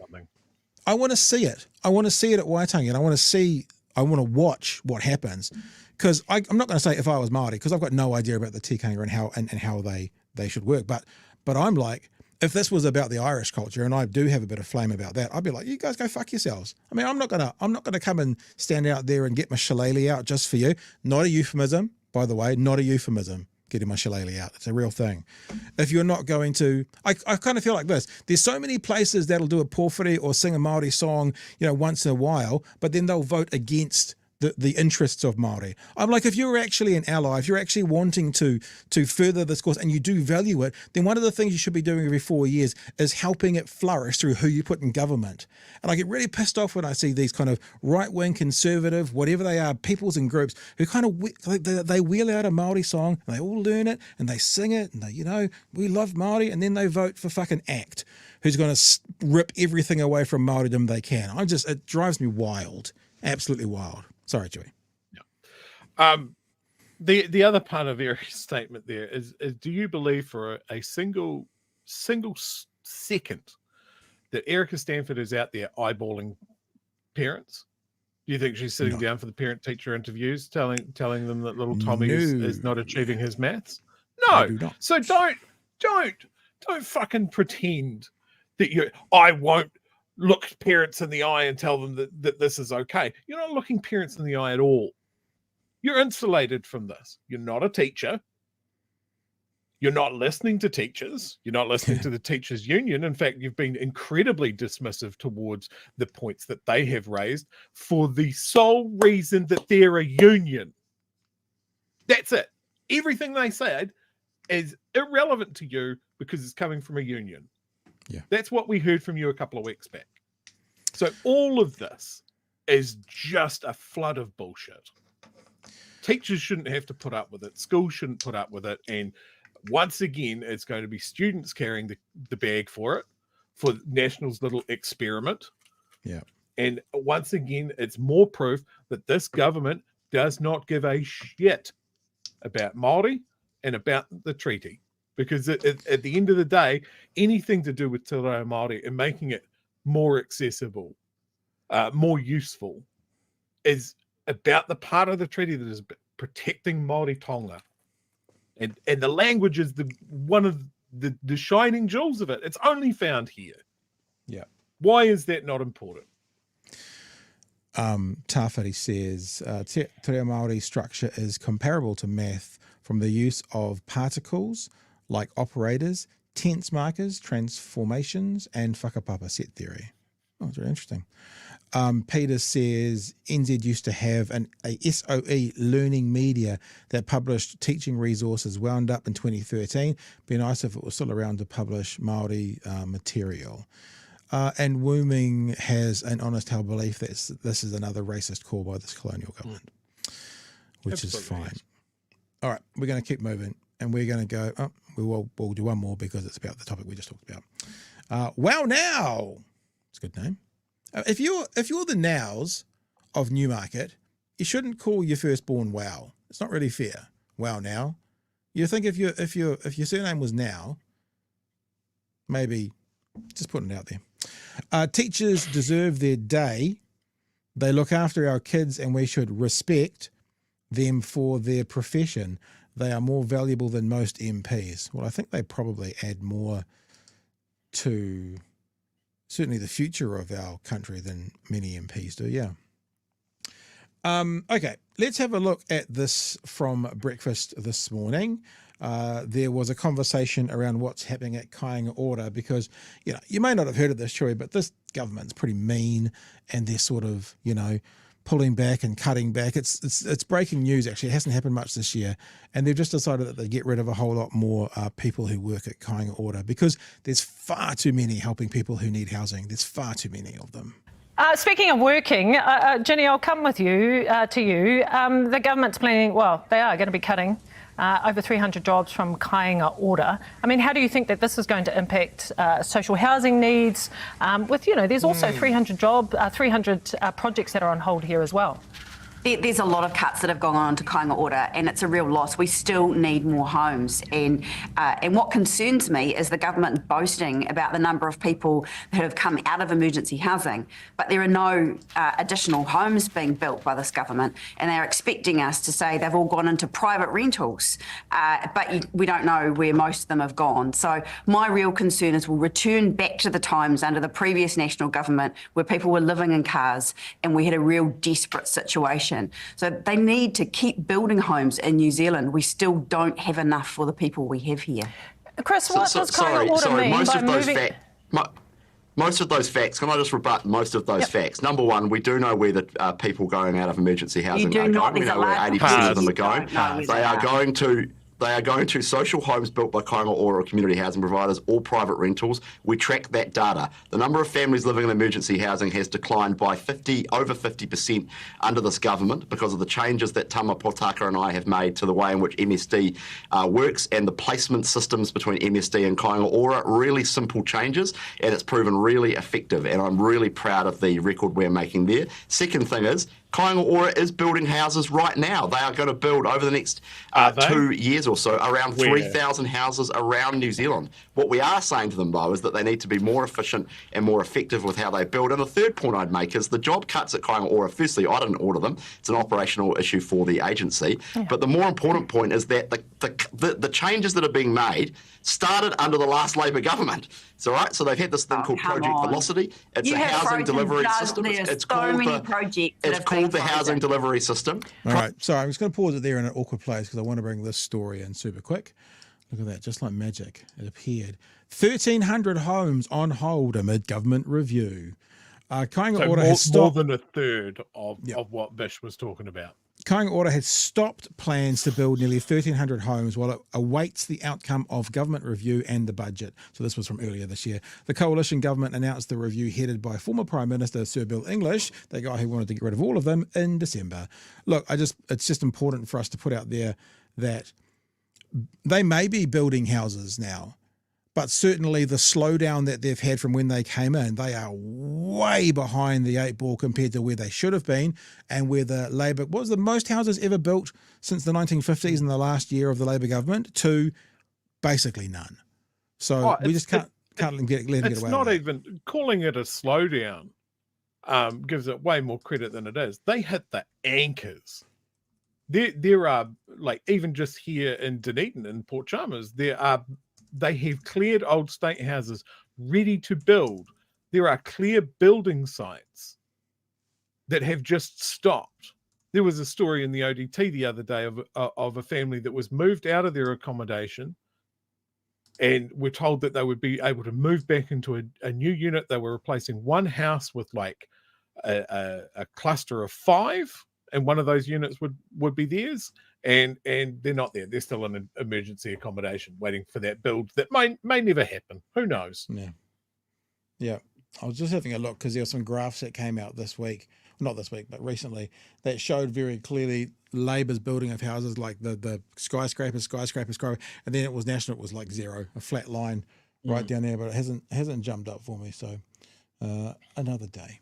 I want to see it. I want to see it at Waitangi, and I want to watch what happens. Because I'm not going to say if I was Māori, because I've got no idea about the tikanga and how they should work. But I'm like, if this was about the Irish culture, and I do have a bit of flame about that, I'd be like, you guys go fuck yourselves. I mean, I'm not gonna come and stand out there and get my shillelagh out just for you. Not a euphemism, by the way, not a euphemism. Getting my shillelagh out, it's a real thing. If you're not going to, I kind of feel like this. There's so many places that'll do a pōwhiri or sing a Māori song, once in a while, but then they'll vote against the interests of Māori. I'm like, if you're actually an ally, if you're actually wanting to further this cause and you do value it, then one of the things you should be doing every 4 years is helping it flourish through who you put in government. And I get really pissed off when I see these kind of right-wing, conservative, whatever they are, peoples and groups who kind of, they wheel out a Māori song and they all learn it and they sing it and they, we love Māori, and then they vote for fucking ACT, who's going to rip everything away from Māoridom they can. It drives me wild, absolutely wild. Sorry, Joey. Yeah. The other part of Eric's statement there is do you believe for a single second that Erica Stanford is out there eyeballing parents? Do you think she's sitting down for the parent-teacher interviews, telling them that little Tommy is not achieving his maths? No. So don't fucking pretend that I won't look parents in the eye and tell them that this is okay. You're not looking parents in the eye at all. You're insulated from this. You're not a teacher. You're not listening to teachers. You're not listening to the teachers' union. In fact, you've been incredibly dismissive towards the points that they have raised for the sole reason that they're a union. That's it. Everything they said is irrelevant to you because it's coming from a union. Yeah. That's what we heard from you a couple of weeks back. So all of this is just a flood of bullshit. Teachers shouldn't have to put up with it. Schools shouldn't put up with it. And once again, it's going to be students carrying the bag for it, for National's little experiment. Yeah. And once again, it's more proof that this government does not give a shit about Māori and about the treaty. Because at the end of the day, anything to do with Te Reo Māori and making it more accessible, more useful, is about the part of the treaty that is protecting Māori Tonga. And the language is one of the shining jewels of it. It's only found here. Yeah. Why is that not important? Tawhiri says, Te Reo Māori structure is comparable to math from the use of particles like operators, tense markers, transformations, and whakapapa set theory. Oh, it's very interesting. Peter says NZ used to have a SOE learning media that published teaching resources wound up in 2013. Be nice if it was still around to publish Māori material. And Wooming has an honest held belief that this is another racist call by this colonial government, which is fine. All right, we're going to keep moving, and we're going to go, we'll do one more because it's about the topic we just talked about. Wow Now! It's a good name. If you're the Nows of Newmarket, you shouldn't call your firstborn Wow. It's not really fair. Wow Now. You think if your surname was Now, maybe just putting it out there. Teachers deserve their day. They look after our kids and we should respect them for their profession. They are more valuable than most MPs. Well, I think they probably add more to certainly the future of our country than many MPs do, yeah. Okay, let's have a look at this from breakfast this morning. There was a conversation around what's happening at Kāinga Ora because, you may not have heard of this, Troy, but this government's pretty mean and they're sort of, pulling back and cutting back. It's breaking news, actually. It hasn't happened much this year. And they've just decided that they get rid of a whole lot more people who work at Kāinga Ora because there's far too many helping people who need housing. There's far too many of them. Speaking of working, Ginny, I'll come with you to you. The government's planning, they are going to be cutting over 300 jobs from Kāinga Ora. I mean, how do you think that this is going to impact social housing needs? There's also 300 projects that are on hold here as well. There's a lot of cuts that have gone on to Kainga Ora, and it's a real loss. We still need more homes, and what concerns me is the government boasting about the number of people that have come out of emergency housing, but there are no additional homes being built by this government, and they're expecting us to say they've all gone into private rentals, but we don't know where most of them have gone. So my real concern is we'll return back to the times under the previous national government where people were living in cars and we had a real desperate situation. So they need to keep building homes in New Zealand. We still don't have enough for the people we have here. Chris, what does Kainga Ora mean by moving... Most of those facts, can I just rebut most of those facts? Number one, we do know where the people going out of emergency housing are going. We know where 80% of them are going. They are going to social homes built by Kainga Ora or community housing providers or private rentals. We track that data. The number of families living in emergency housing has declined by over 50% under this government because of the changes that Tama Potaka and I have made to the way in which MSD works and the placement systems between MSD and Kainga Ora. Really simple changes, and it's proven really effective, and I'm really proud of the record we're making there. Second thing is, Kainga Ora is building houses right now. They are going to build over the next 2 years or so around 3,000 houses around New Zealand. What we are saying to them, though, is that they need to be more efficient and more effective with how they build. And the third point I'd make is the job cuts at Kainga Ora. Firstly, I didn't order them. It's an operational issue for the agency. Yeah. But the more important point is that the changes that are being made started under the last Labor government. So, right, so they've had this thing called Project Velocity. It's a housing delivery system. It's called the housing delivery system. All right, so I'm just going to pause it there in an awkward place because I want to bring this story in super quick. Look at that, just like magic, it appeared. 1,300 homes on hold amid government review. Kainga Ora has stopped more than a third of what Bish was talking about. Kainga Ora has stopped plans to build nearly 1,300 homes while it awaits the outcome of government review and the budget. So this was from earlier this year. The coalition government announced the review headed by former Prime Minister Sir Bill English, the guy who wanted to get rid of all of them, in December. Look, it's just important for us to put out there that they may be building houses now, but certainly the slowdown that they've had from when they came in, they are way behind the 8 ball compared to where they should have been and where the Labor, what was the most houses ever built since the 1950s in the last year of the Labor government? To basically none. So we just can't let them get away with it. It's not even, calling it a slowdown gives it way more credit than it is. They hit the anchors. There are, like, even just here in Dunedin and Port Chalmers, they have cleared old state houses ready to build. There are clear building sites that have just stopped. There was a story in the ODT the other day of a family that was moved out of their accommodation and were told that they would be able to move back into a new unit. They were replacing one house with like a cluster of 5, and one of those units would be theirs. And they're not there. They're still in an emergency accommodation waiting for that build that may never happen. Who knows? Yeah. I was just having a look because there were some graphs that came out this week, not this week, but recently, that showed very clearly Labor's building of houses, like the skyscrapers, and then it was national. It was like 0, a flat line right down there, but it hasn't jumped up for me. So another day.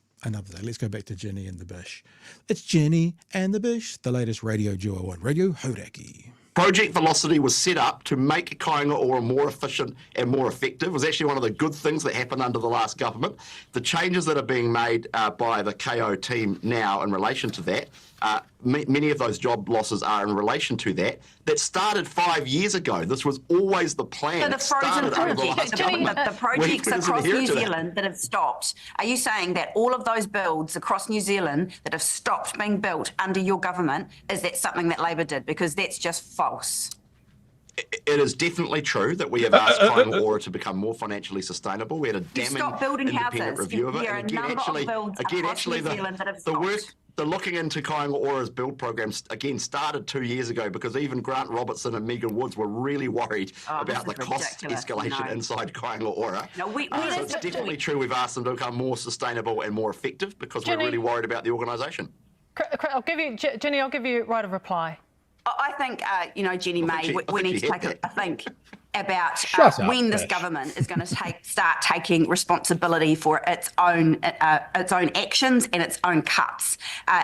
Let's go back to Jenny and the Bish. It's Jenny and the Bish, the latest radio duo on Radio Hauraki. Project Velocity was set up to make Kainga Ora more efficient and more effective. It was actually one of the good things that happened under the last government. The changes that are being made by the KO team now in relation to that, many of those job losses are in relation to that. That started 5 years ago. This was always the plan. So the frozen projects, the projects across New Zealand that have stopped, are you saying that all of those builds across New Zealand that have stopped being built under your government, is that something that Labor did? Because that's just false. It is definitely true that we have asked Kainga Ora to become more financially sustainable. We had a damning independent review of it. And the looking into Kainga Ora's build program again started 2 years ago because even Grant Robertson and Megan Woods were really worried about the cost escalation inside Kainga Ora. So it's definitely true we've asked them to become more sustainable and more effective because we're really worried about the organisation. I'll give you, Jenny, I'll give you right of reply. I think, Jenny May, we need to take a think about when this government is going to start taking responsibility for its own actions and its own cuts.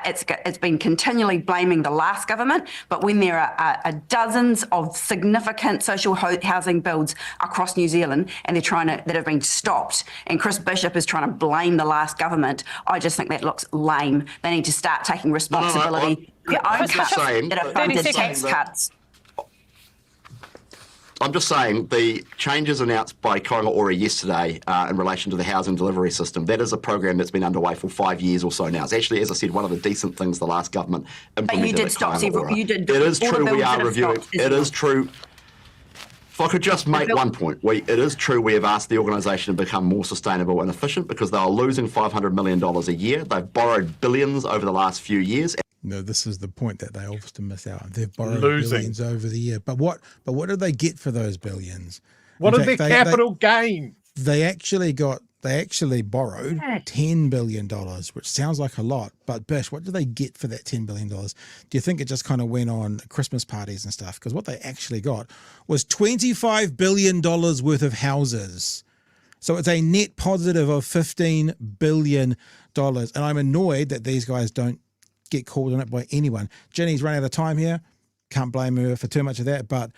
It's been continually blaming the last government, but when there are dozens of significant social housing builds across New Zealand and that have been stopped, and Chris Bishop is trying to blame the last government, I just think that looks lame. They need to start taking responsibility. I'm just saying that are funded tax cuts. I'm just saying the changes announced by Kainga Ora yesterday in relation to the housing delivery system, that is a program that's been underway for 5 years or so now. It's actually, as I said, one of the decent things the last government implemented. But you did stop several. You did. It is true we are reviewing. It is true. If I could just make one point, it is true we have asked the organisation to become more sustainable and efficient because they are losing $500 million a year. They've borrowed billions over the last few years. No, this is the point that they often miss out. They've borrowed billions over the year. But what did they get for those billions? What are their capital gains? They actually borrowed $10 billion, which sounds like a lot. But Bish, what did they get for that $10 billion? Do you think it just kind of went on Christmas parties and stuff? Because what they actually got was $25 billion worth of houses. So it's a net positive of $15 billion. And I'm annoyed that these guys don't get called on it by anyone. Jenny's run out of time here. Can't blame her for too much of that. But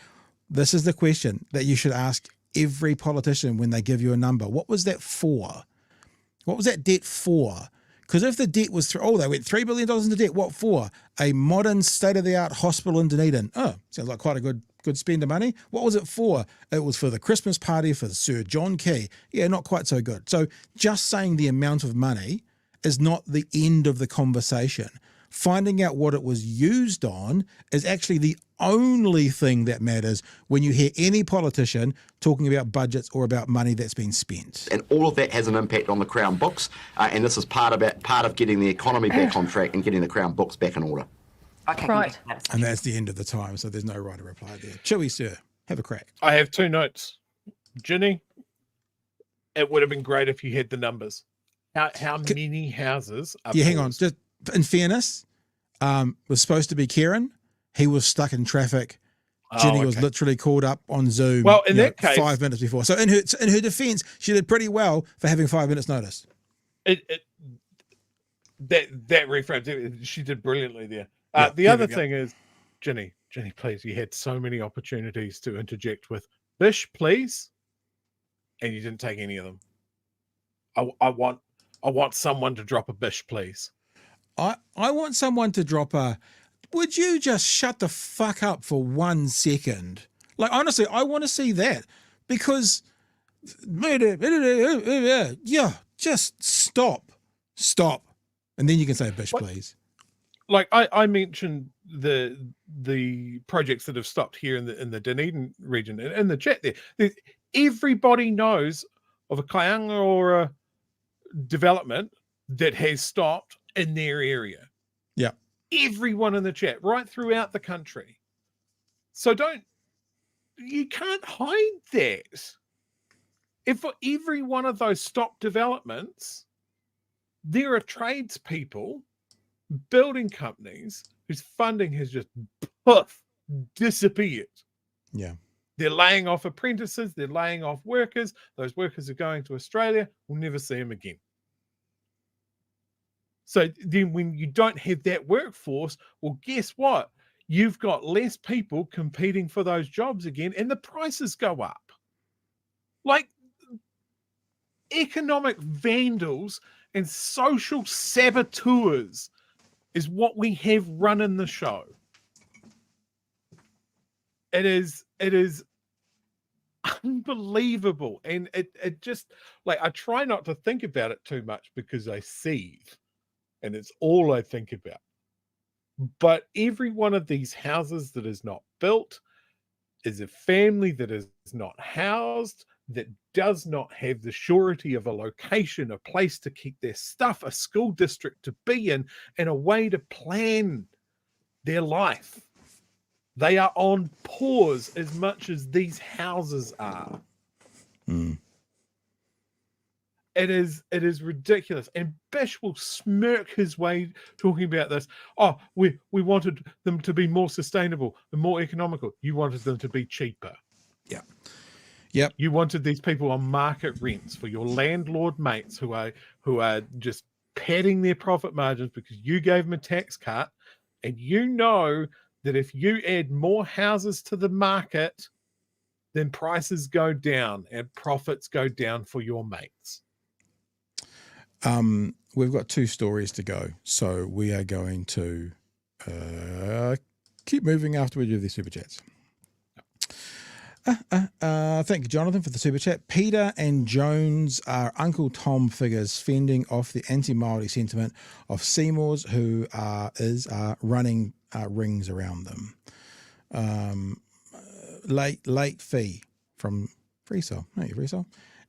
this is the question that you should ask every politician when they give you a number. What was that for? What was that debt for? Because if the debt was, they went $3 billion into debt. What for? A modern state-of-the-art hospital in Dunedin. Oh, sounds like quite a good spend of money. What was it for? It was for the Christmas party for Sir John Key. Yeah, not quite so good. So just saying the amount of money is not the end of the conversation. Finding out what it was used on is actually the only thing that matters when you hear any politician talking about budgets or about money that's been spent. And all of that has an impact on the Crown books, and this is part of getting the economy back on track and getting the Crown books back in order. Okay, right. And that's the end of the time, so there's no right to reply there. Chewy, sir, have a crack. I have 2 notes. Ginny, it would have been great if you had the numbers. How many houses are hang on. Just in fairness, was supposed to be Kieran. He was stuck in traffic. Jenny was literally called up on Zoom. Well, in that case, 5 minutes before. So in her defence, she did pretty well for having 5 minutes notice. That reframes. She did brilliantly there. The other thing is, Jenny, please, you had so many opportunities to interject with Bish, please, and you didn't take any of them. I want someone to drop a Bish, please. I want someone to drop a, would you just shut the fuck up for 1 second? Like, honestly, I want to see that because, yeah, just stop. And then you can say Bish, please. Like I mentioned the projects that have stopped here in the Dunedin region, in the chat there. Everybody knows of a Kainga Ora development that has stopped in their area. Yeah. Everyone in the chat, right throughout the country. So you can't hide that. If for every one of those stop developments, there are tradespeople, building companies whose funding has just disappeared. Yeah. They're laying off apprentices, they're laying off workers. Those workers are going to Australia. We'll never see them again. So then when you don't have that workforce, well, guess what? You've got less people competing for those jobs again, and the prices go up. Like, economic vandals and social saboteurs is what we have running the show. It is unbelievable. And it just, like, I try not to think about it too much because I seethe. And it's all I think about. But every one of these houses that is not built is a family that is not housed, that does not have the surety of a location, a place to keep their stuff, a school district to be in, and a way to plan their life. They are on pause as much as these houses are. Mm. It is ridiculous. And Bish will smirk his way talking about this. Oh, we wanted them to be more sustainable and more economical. You wanted them to be cheaper. Yeah. Yep. You wanted these people on market rents for your landlord mates who are just padding their profit margins because you gave them a tax cut, and you know that if you add more houses to the market, then prices go down and profits go down for your mates. We've got 2 stories to go, so we are going to keep moving after we do these super chats. Thank you, Jonathan, for the super chat. Peter and Jones are Uncle Tom figures fending off the anti-Māori sentiment of Seymour's, who are running rings around them. Late fee from Freesol. Hey, Freesol.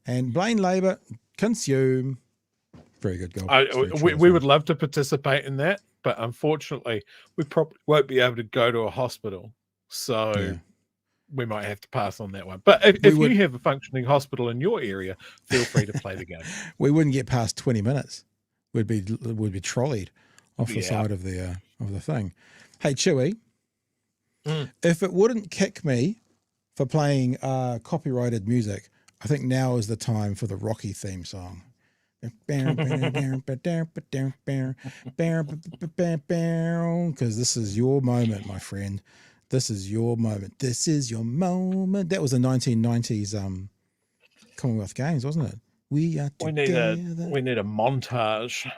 And Blaine Labour consume. Very good goal. We would love to participate in that, but unfortunately, we probably won't be able to go to a hospital. So we might have to pass on that one. But if you have a functioning hospital in your area, feel free to play the game. We wouldn't get past 20 minutes. We'd be trolleyed off the side of the thing. Hey, Chewy, if it wouldn't kick me for playing copyrighted music, I think now is the time for the Rocky theme song. Because this is your moment, my friend. This is your moment. This is your moment. That was the 1990s Commonwealth Games, wasn't it? We are together. We need a montage.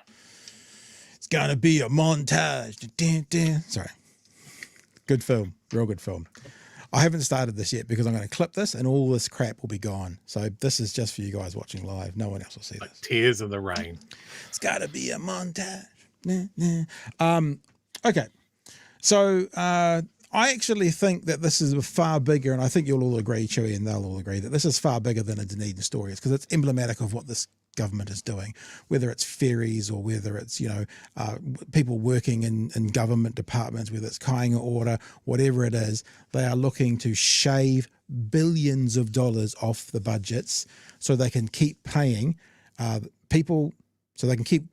It's gonna be a montage. Sorry. Good film. Real good film. I haven't started this yet because I'm going to clip this and all this crap will be gone. So this is just for you guys watching live. No one else will see this. Tears in the rain. It's got to be a montage. Okay. So I actually think that this is far bigger, and I think you'll all agree, Chewy, and they'll all agree, that this is far bigger than a Dunedin story. It's because it's emblematic of what this government is doing, whether it's ferries or whether it's, people working in government departments, whether it's Kāinga Ora, whatever it is, they are looking to shave billions of dollars off the budgets so they can keep paying people, so they can keep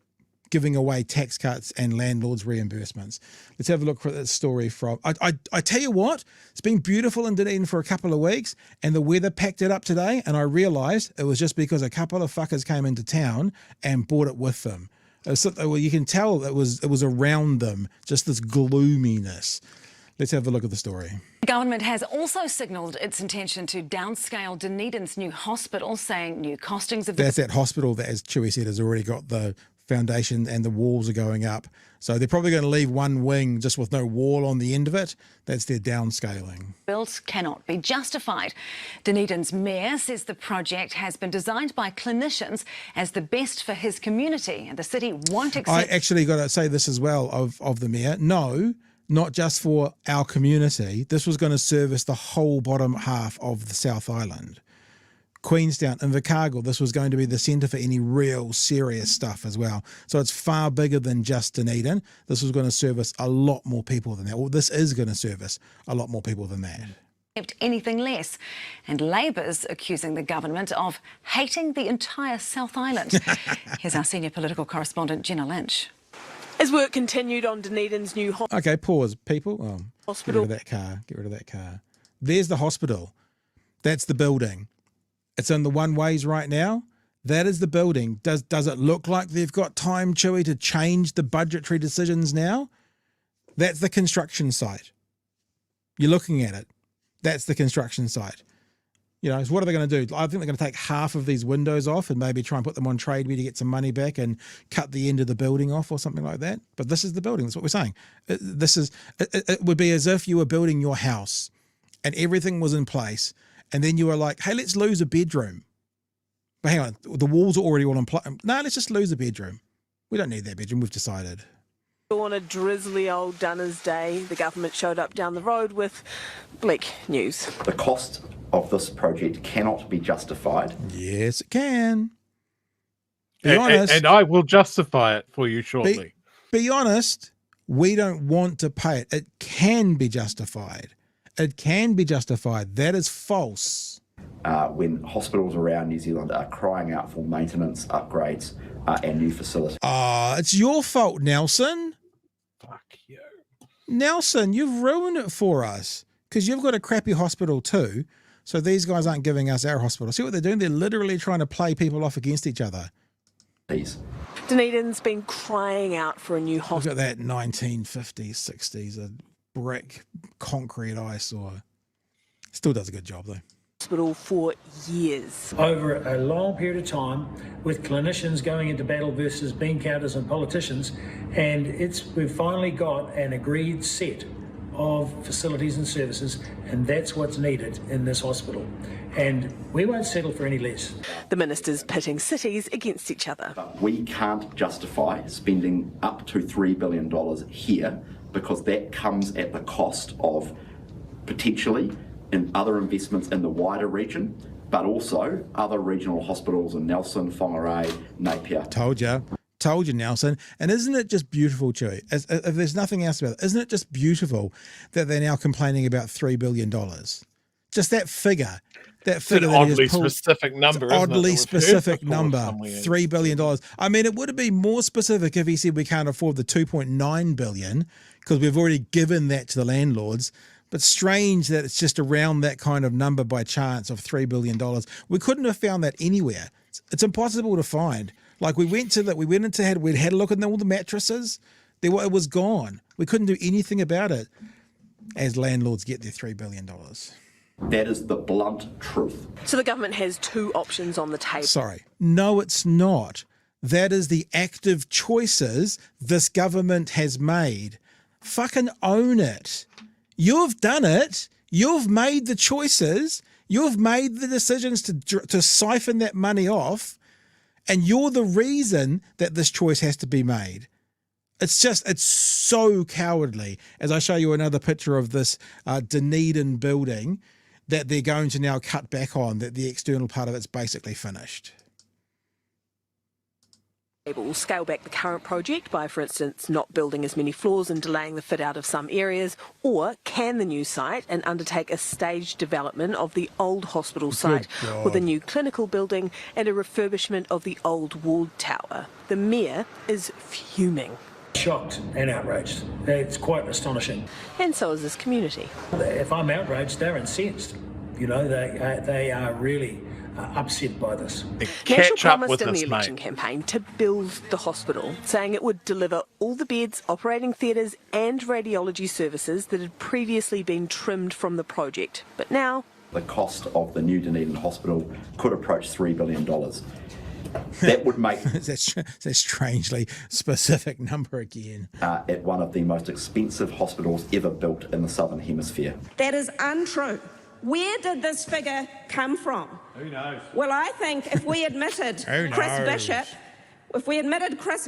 giving away tax cuts and landlords reimbursements. Let's have a look at that story from, I tell you what, it's been beautiful in Dunedin for a couple of weeks and the weather packed it up today, and I realised it was just because a couple of fuckers came into town and brought it with them. Well, you can tell it was around them, just this gloominess. Let's have a look at the story. The government has also signalled its intention to downscale Dunedin's new hospital, saying new costings of... That's that hospital that, as Chewy said, has already got the foundation and the walls are going up. So they're probably going to leave one wing just with no wall on the end of it. That's their downscaling. Built cannot be justified. Dunedin's mayor says the project has been designed by clinicians as the best for his community, and the city won't accept... I actually got to say this as well of the mayor. No, not just for our community. This was going to service the whole bottom half of the South Island. Queenstown, Invercargill, this was going to be the centre for any real serious stuff as well. So it's far bigger than just Dunedin. This was going to service a lot more people than that. Well, this is going to service a lot more people than that. Anything less. And Labour's accusing the government of hating the entire South Island. Here's our senior political correspondent, Jenna Lynch. As work continued on Dunedin's new hospital. Okay, pause, people. Hospital. Get rid of that car. Get rid of that car. There's the hospital. That's the building. It's in the one-ways right now. That is the building. Does it look like they've got time, Chewy, to change the budgetary decisions now? That's the construction site. You're looking at it. That's the construction site. So what are they going to do? I think they're going to take half of these windows off and maybe try and put them on Trade Me to get some money back and cut the end of the building off or something like that. But this is the building. That's what we're saying. It would be as if you were building your house and everything was in place, and then you were like, hey, let's lose a bedroom. But hang on, the walls are already all in place. No, let's just lose a bedroom. We don't need that bedroom, we've decided. On a drizzly old Dunners day, the government showed up down the road with bleak news. The cost of this project cannot be justified. Yes, it can. Be honest. And I will justify it for you shortly. Be honest, we don't want to pay it. It can be justified. It can be justified. That is false. when hospitals around New Zealand are crying out for maintenance, upgrades, and new facilities. It's your fault, Nelson. Fuck you. Nelson, you've ruined it for us because you've got a crappy hospital too. So these guys aren't giving us our hospital. See what they're doing? They're literally trying to play people off against each other. Please. Dunedin's been crying out for a new hospital. Look at that 1950s, 60s, a brick concrete eyesore. Still does a good job though. Hospital for years. Over a long period of time, with clinicians going into battle versus bean counters and politicians, and we've finally got an agreed set of facilities and services, and that's what's needed in this hospital. And we won't settle for any less. The minister's pitting cities against each other. We can't justify spending up to $3 billion here because that comes at the cost of potentially in other investments in the wider region, but also other regional hospitals in Nelson, Whangarei, Napier. Told you, Nelson. And isn't it just beautiful, Chewy? If there's nothing else about it, isn't it just beautiful that they're now complaining about $3 billion? Just that figure. It's an oddly specific number. Oddly specific number. $3 billion. I mean, it would have been more specific if he said we can't afford the $2.9 billion because we've already given that to the landlords. But strange that it's just around that kind of number by chance of $3 billion. We couldn't have found that anywhere. It's impossible to find. Like we'd had a look at all the mattresses. It was gone. We couldn't do anything about it as landlords get their $3 billion. That is the blunt truth. So the government has two options on the table. Sorry. No, it's not. That is the active choices this government has made. Fucking own it. You've done it. You've made the choices. You've made the decisions to siphon that money off. And you're the reason that this choice has to be made. It's so cowardly. As I show you another picture of this Dunedin building that they're going to now cut back on, that the external part of it's basically finished. Will scale back the current project by, for instance, not building as many floors and delaying the fit out of some areas, or can the new site and undertake a staged development of the old hospital site with a new clinical building and a refurbishment of the old ward tower? The mayor is fuming. Shocked and outraged. It's quite astonishing. And so is this community. If I'm outraged, they're incensed. You know, they are really upset by this. National promised in the election campaign to build the hospital, saying it would deliver all the beds, operating theatres and radiology services that had previously been trimmed from the project. But now... the cost of the new Dunedin Hospital could approach $3 billion. That would make... That's a strangely specific number again. At one of the most expensive hospitals ever built in the Southern Hemisphere. That is untrue. Where did this figure come from? Who knows? Well, I think if we admitted Chris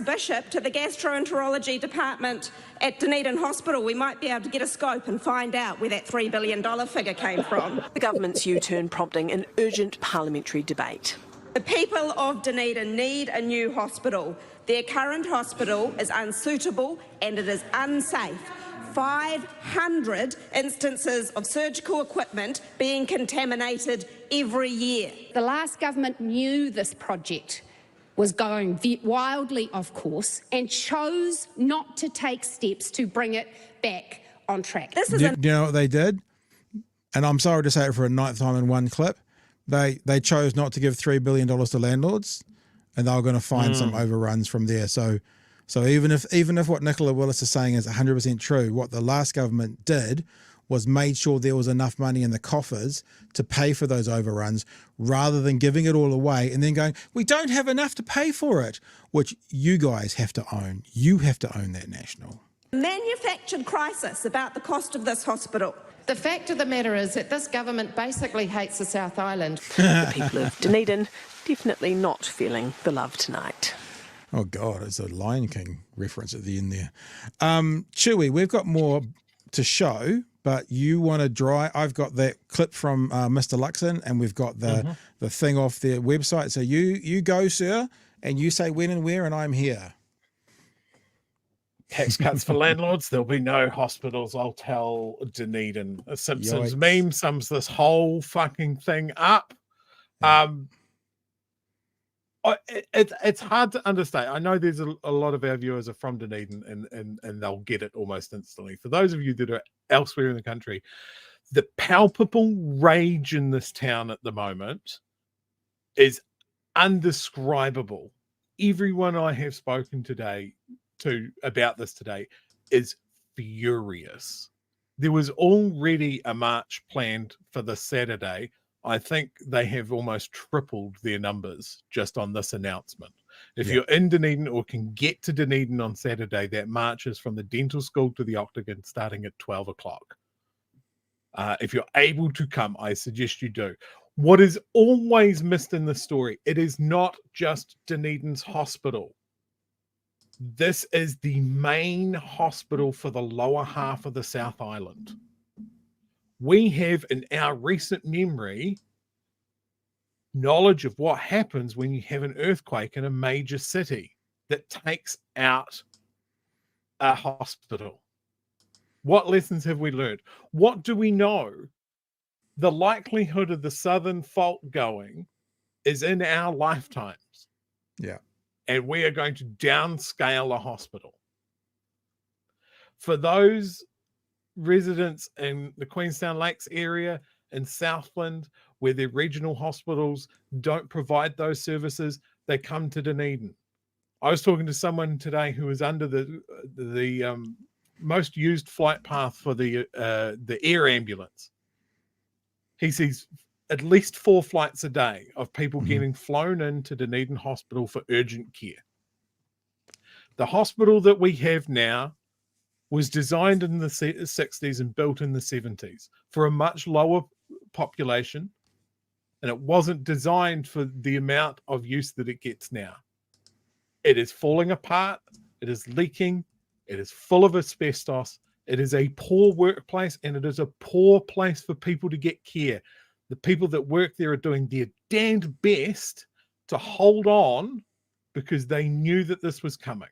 Bishop to the gastroenterology department at Dunedin Hospital, we might be able to get a scope and find out where that $3 billion figure came from. The government's U-turn prompting an urgent parliamentary debate. The people of Dunedin need a new hospital. Their current hospital is unsuitable and it is unsafe. 500 instances of surgical equipment being contaminated every year. The last government knew this project was going wildly off course and chose not to take steps to bring it back on track. Do you know what they did? And I'm sorry to say it for a ninth time in one clip. They chose not to give $3 billion to landlords, and they were going to find some overruns from there. So even if what Nicola Willis is saying is 100% true, what the last government did was made sure there was enough money in the coffers to pay for those overruns rather than giving it all away and then going, we don't have enough to pay for it, which you guys have to own. You have to own that, National. Manufactured crisis about the cost of this hospital. The fact of the matter is that this government basically hates the South Island. The people of Dunedin definitely not feeling the love tonight. Oh, God, it's a Lion King reference at the end there. Chewy, we've got more to show, but you want to dry. I've got that clip from Mr. Luxon, and we've got the thing off their website. So you go, sir, and you say when and where, and I'm here. Tax cuts for landlords. There'll be no hospitals. I'll tell Dunedin. A Simpsons meme sums this whole fucking thing up. It's hard to understand. I know there's a lot of our viewers are from Dunedin and they'll get it almost instantly. For those of you that are elsewhere in the country, the palpable rage in this town at the moment is undescribable. Everyone I have spoken to about this today is furious. There was already a march planned for this Saturday. I think they have almost tripled their numbers just on this announcement. If you're in Dunedin or can get to Dunedin on Saturday, that march is from the dental school to the Octagon starting at 12 o'clock. If you're able to come, I suggest you do. What is always missed in this story, it is not just Dunedin's hospital. This is the main hospital for the lower half of the South Island. We have in our recent memory knowledge of what happens when you have an earthquake in a major city that takes out a hospital. What lessons have we learned? What do we know? The likelihood of the Southern Fault going is in our lifetimes. Yeah. And we are going to downscale a hospital. For those residents in the Queenstown Lakes area in Southland, where their regional hospitals don't provide those services, they come to Dunedin. I was talking to someone today who was under the most used flight path for the air ambulance. He sees at least 4 flights a day of people getting flown into Dunedin Hospital for urgent care. The hospital that we have now was designed in the 60s and built in the 70s for a much lower population, and it wasn't designed for the amount of use that it gets now. It is falling apart, it is leaking, it is full of asbestos, it is a poor workplace, and it is a poor place for people to get care. The people that work there are doing their damned best to hold on because they knew that this was coming.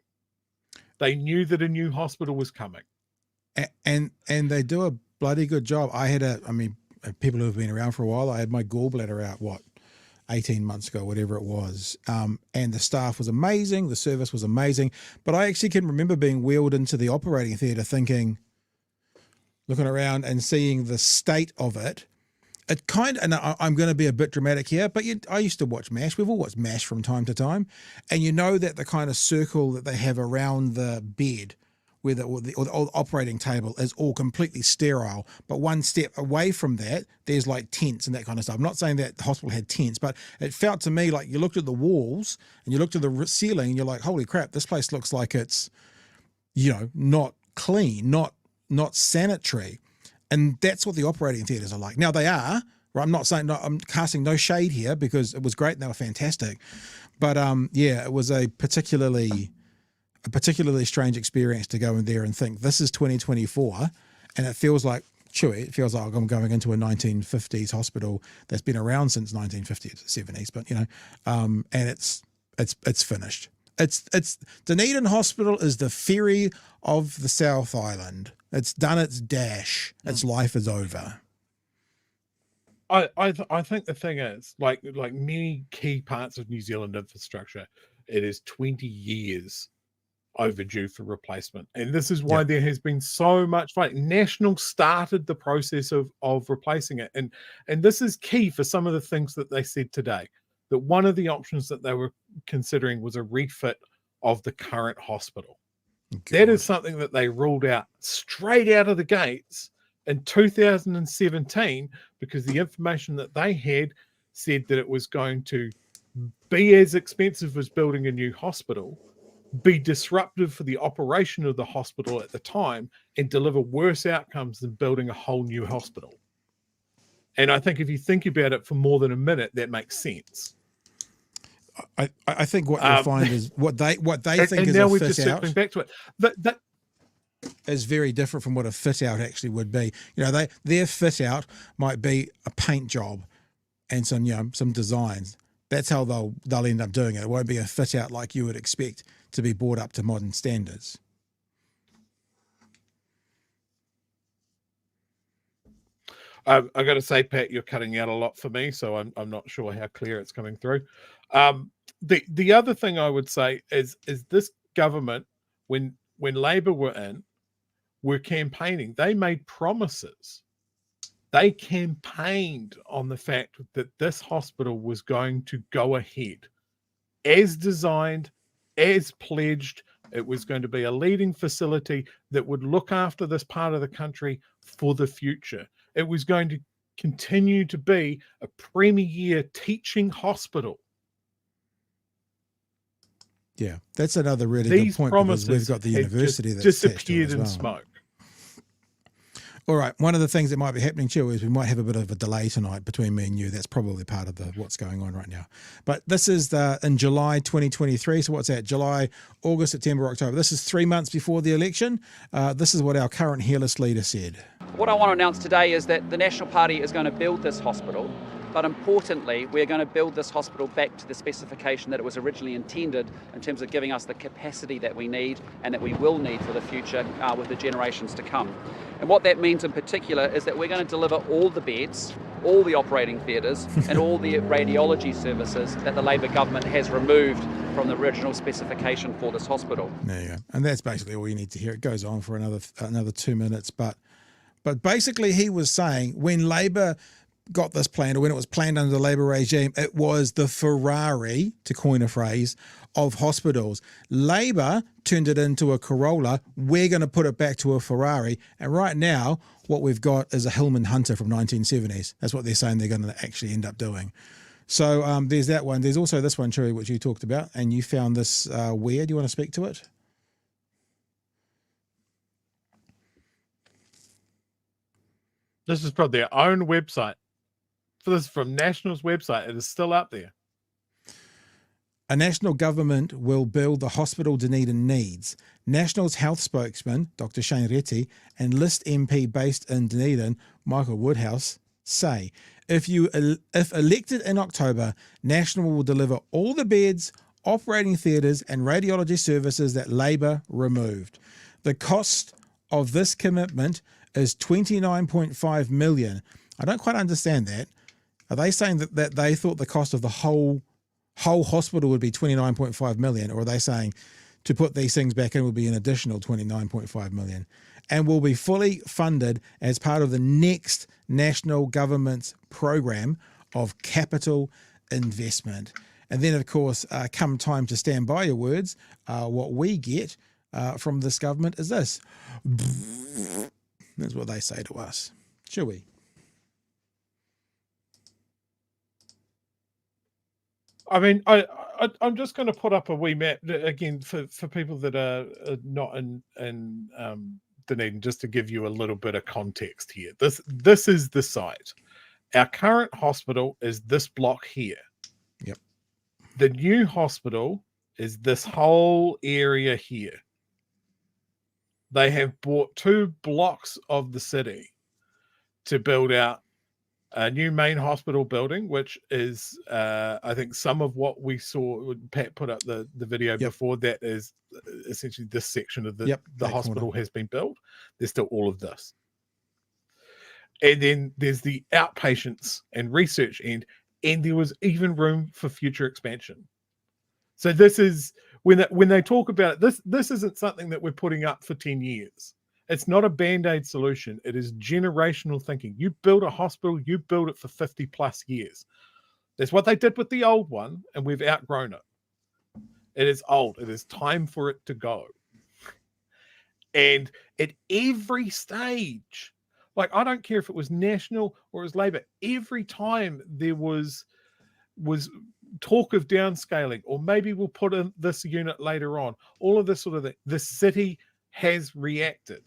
They knew that a new hospital was coming. And they do a bloody good job. People who have been around for a while, I had my gallbladder out, 18 months ago, whatever it was. And the staff was amazing. The service was amazing. But I actually can remember being wheeled into the operating theatre looking around and seeing the state of it. It kind of, and I'm going to be a bit dramatic here, but I used to watch MASH. We've all watched MASH from time to time. And you know that the kind of circle that they have around the bed where the operating table is all completely sterile. But one step away from that, there's like tents and that kind of stuff. I'm not saying that the hospital had tents, but it felt to me like you looked at the walls and you looked at the ceiling and you're like, holy crap, this place looks like it's, not clean, not sanitary. And that's what the operating theatres are like. Now they are, right? I'm not saying, I'm casting no shade here because it was great and they were fantastic. But it was a particularly strange experience to go in there and think this is 2024 and it feels like I'm going into a 1950s hospital that's been around since 1950s, 70s, but and it's finished. It's Dunedin Hospital is the ferry of the South Island. It's done its dash. Its life is over. I think the thing is, like many key parts of New Zealand infrastructure, it is 20 years overdue for replacement. And this is why there has been so much fight. National started the process of replacing it. And this is key for some of the things that they said today, that one of the options that they were considering was a refit of the current hospital. That is something that they ruled out straight out of the gates in 2017 because the information that they had said that it was going to be as expensive as building a new hospital, be disruptive for the operation of the hospital at the time, and deliver worse outcomes than building a whole new hospital. And I think if you think about it for more than a minute, that makes sense. I think what you'll find is what they think is now a we're fit just out circling back to it. That is very different from what a fit out actually would be. Their fit out might be a paint job and some designs. That's how they'll end up doing it. It won't be a fit out like you would expect to be brought up to modern standards. I got to say, Pat, you're cutting out a lot for me, so I'm not sure how clear it's coming through. The other thing I would say is this government, when Labor were campaigning, they made promises. They campaigned on the fact that this hospital was going to go ahead as designed, as pledged. It was going to be a leading facility that would look after this part of the country for the future. It was going to continue to be a premier teaching hospital. Yeah, that's another really good point, because we've got the university that's disappeared in well. smoke. All right, one of the things that might be happening, too, is we might have a bit of a delay tonight between me and you. That's probably part of what's going on right now. But this is in July 2023. So what's that? July, August, September, October. This is 3 months before the election. This is what our current Hairless leader said. What I want to announce today is that the National Party is going to build this hospital. But importantly, we're going to build this hospital back to the specification that it was originally intended, in terms of giving us the capacity that we need and that we will need for the future with the generations to come. And what that means in particular is that we're going to deliver all the beds, all the operating theatres and all the radiology services that the Labor government has removed from the original specification for this hospital. There you go. And that's basically all you need to hear. It goes on for another 2 minutes. But basically he was saying when Labor got this planned, or when it was planned under the Labor regime, it was the Ferrari, to coin a phrase, of hospitals. Labor turned it into a Corolla. We're going to put it back to a Ferrari. And right now, what we've got is a Hillman Hunter from 1970s. That's what they're saying they're going to actually end up doing. So there's that one. There's also this one, Cherie, which you talked about, and you found this weird. Do you want to speak to it? This is from their own website. So this is from National's website. It is still up there. A national government will build the hospital Dunedin needs. National's health spokesman, Dr. Shane Reti, and List MP based in Dunedin, Michael Woodhouse, say, if elected in October, National will deliver all the beds, operating theatres and radiology services that Labor removed. The cost of this commitment is $29.5 million. I don't quite understand that. Are they saying that they thought the cost of the whole hospital would be $29.5 million, or are they saying to put these things back in will be an additional $29.5 million and will be fully funded as part of the next national government's program of capital investment? And then, of course, come time to stand by your words, what we get from this government is this. That's what they say to us. Shall we? I mean, I'm just going to put up a wee map again for people that are not in Dunedin, just to give you a little bit of context here. This is the site. Our current hospital is this block here. Yep. The new hospital is this whole area here. They have bought 2 blocks of the city to build out a new main hospital building, which is, I think, some of what we saw. Pat put up the video before. That is essentially this section of the hospital has been built. There's still all of this. And then there's the outpatients and research end, and there was even room for future expansion. So this is, when they talk about it, this isn't something that we're putting up for 10 years. It's not a Band-Aid solution. It is generational thinking. You build a hospital, you build it for 50 plus years. That's what they did with the old one, and we've outgrown it. It is old. It is time for it to go. And at every stage, like, I don't care if it was National or it was Labor, every time there was talk of downscaling, or maybe we'll put in this unit later on, all of this sort of thing, the city has reacted.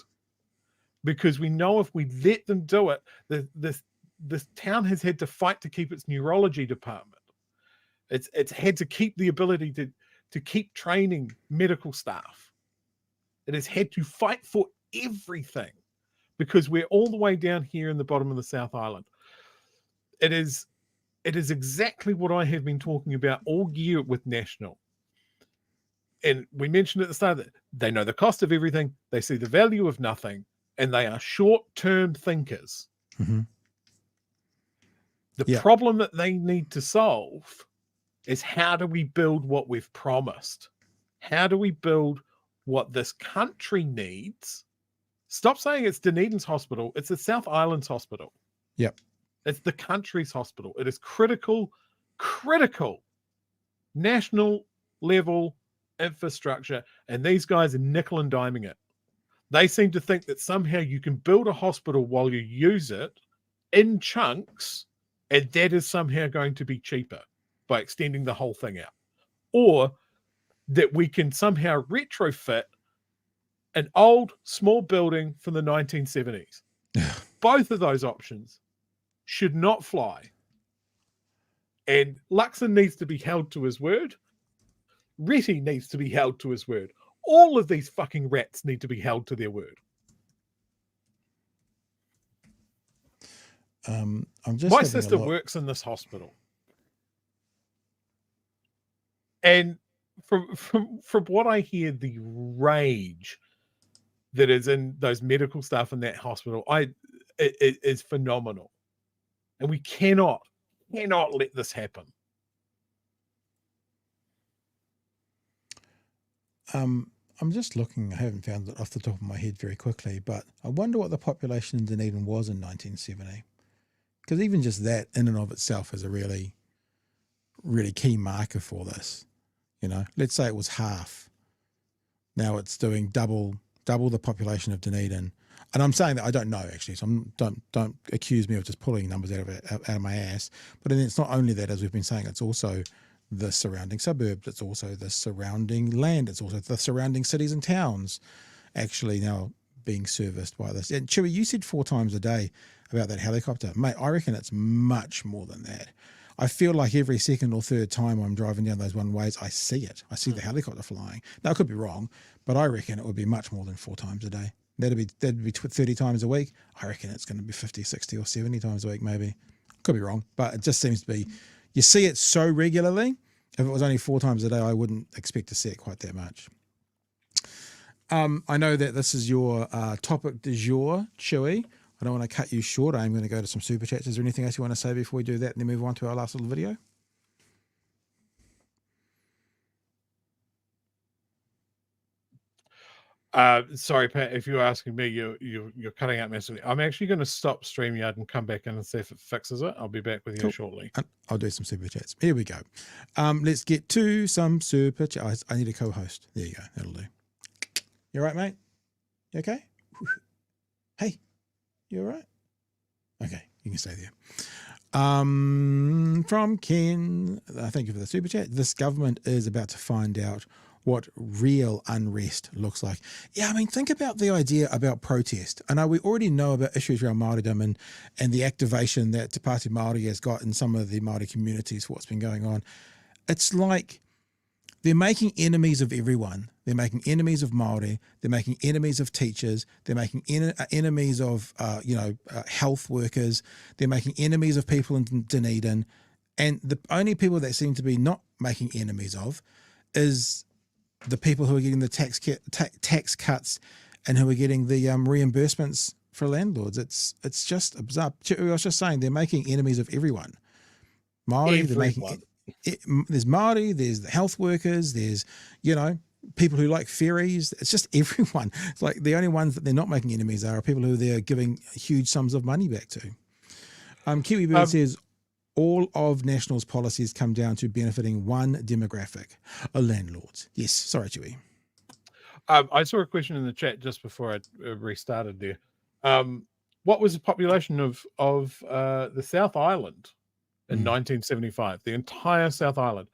Because we know if we let them do it, this town has had to fight to keep its neurology department. It's had to keep the ability to keep training medical staff. It has had to fight for everything, because we're all the way down here in the bottom of the South Island. It is exactly what I have been talking about all year with National. And we mentioned at the start that they know the cost of everything, they see the value of nothing, and they are short-term thinkers. Mm-hmm. The problem that they need to solve is, how do we build what we've promised? How do we build what this country needs? Stop saying it's Dunedin's hospital. It's the South Island's hospital. Yep. It's the country's hospital. It is critical national level infrastructure. And these guys are nickel and diming it. They seem to think that somehow you can build a hospital while you use it in chunks, and that is somehow going to be cheaper by extending the whole thing out. Or that we can somehow retrofit an old small building from the 1970s. Both of those options should not fly. And Luxon needs to be held to his word. Retty needs to be held to his word. All of these fucking rats need to be held to their word. My sister works in this hospital. And from what I hear, the rage that is in those medical staff in that hospital, it is phenomenal. And we cannot let this happen. I'm just looking, I haven't found it off the top of my head very quickly, but I wonder what the population in Dunedin was in 1970. Because even just that in and of itself is a really, really key marker for this. You know, let's say it was half. Now it's doing double the population of Dunedin. And I'm saying that I don't know, actually, so don't accuse me of just pulling numbers out of my ass. But then it's not only that, as we've been saying, it's also the surrounding suburbs, it's also the surrounding land, it's also the surrounding cities and towns actually now being serviced by this. And Chewy, you said 4 times a day about that helicopter. Mate, I reckon it's much more than that. I feel like every second or third time I'm driving down those one ways, I see it. I see the helicopter flying. Now, I could be wrong, but I reckon it would be much more than 4 times a day. That'd be 30 times a week. I reckon it's going to be 50, 60 or 70 times a week, maybe. Could be wrong, but it just seems to be, you see it so regularly. If it was only 4 times a day, I wouldn't expect to see it quite that much. I know that this is your topic du jour, Chewy. I don't want to cut you short. I'm going to go to some super chats. Is there anything else you want to say before we do that and then move on to our last little video? Sorry, Pat, if you're asking me, you're cutting out massively. I'm actually going to stop StreamYard and come back in and see if it fixes it. I'll be back with you shortly. I'll do some super chats. Here we go. Let's get to some super chats. I need a co-host. There you go. That'll do. You all right, mate? You okay? Hey, you all right? Okay, you can stay there. From Ken, thank you for the super chat. This government is about to find out what real unrest looks like. Yeah, I mean, think about the idea about protest. I know we already know about issues around Māoridom and the activation that Te Pāti Māori has got in some of the Māori communities for what's been going on. It's like they're making enemies of everyone. They're making enemies of Māori. They're making enemies of teachers. They're making enemies of, health workers. They're making enemies of people in Dunedin. And the only people that seem to be not making enemies of is the people who are getting the tax cuts and who are getting the reimbursements for landlords. It's just bizarre. I was just saying they're making enemies of everyone. Māori, they're making there's Māori, there's the health workers, there's people who like ferries. It's just everyone. It's like the only ones that they're not making enemies are people who they're giving huge sums of money back to. Kiwi Bird says, all of National's policies come down to benefiting one demographic, landlords. Yes, sorry, Chewy. I saw a question in the chat just before I restarted there. What was the population of the South Island in 1975? The entire South Island,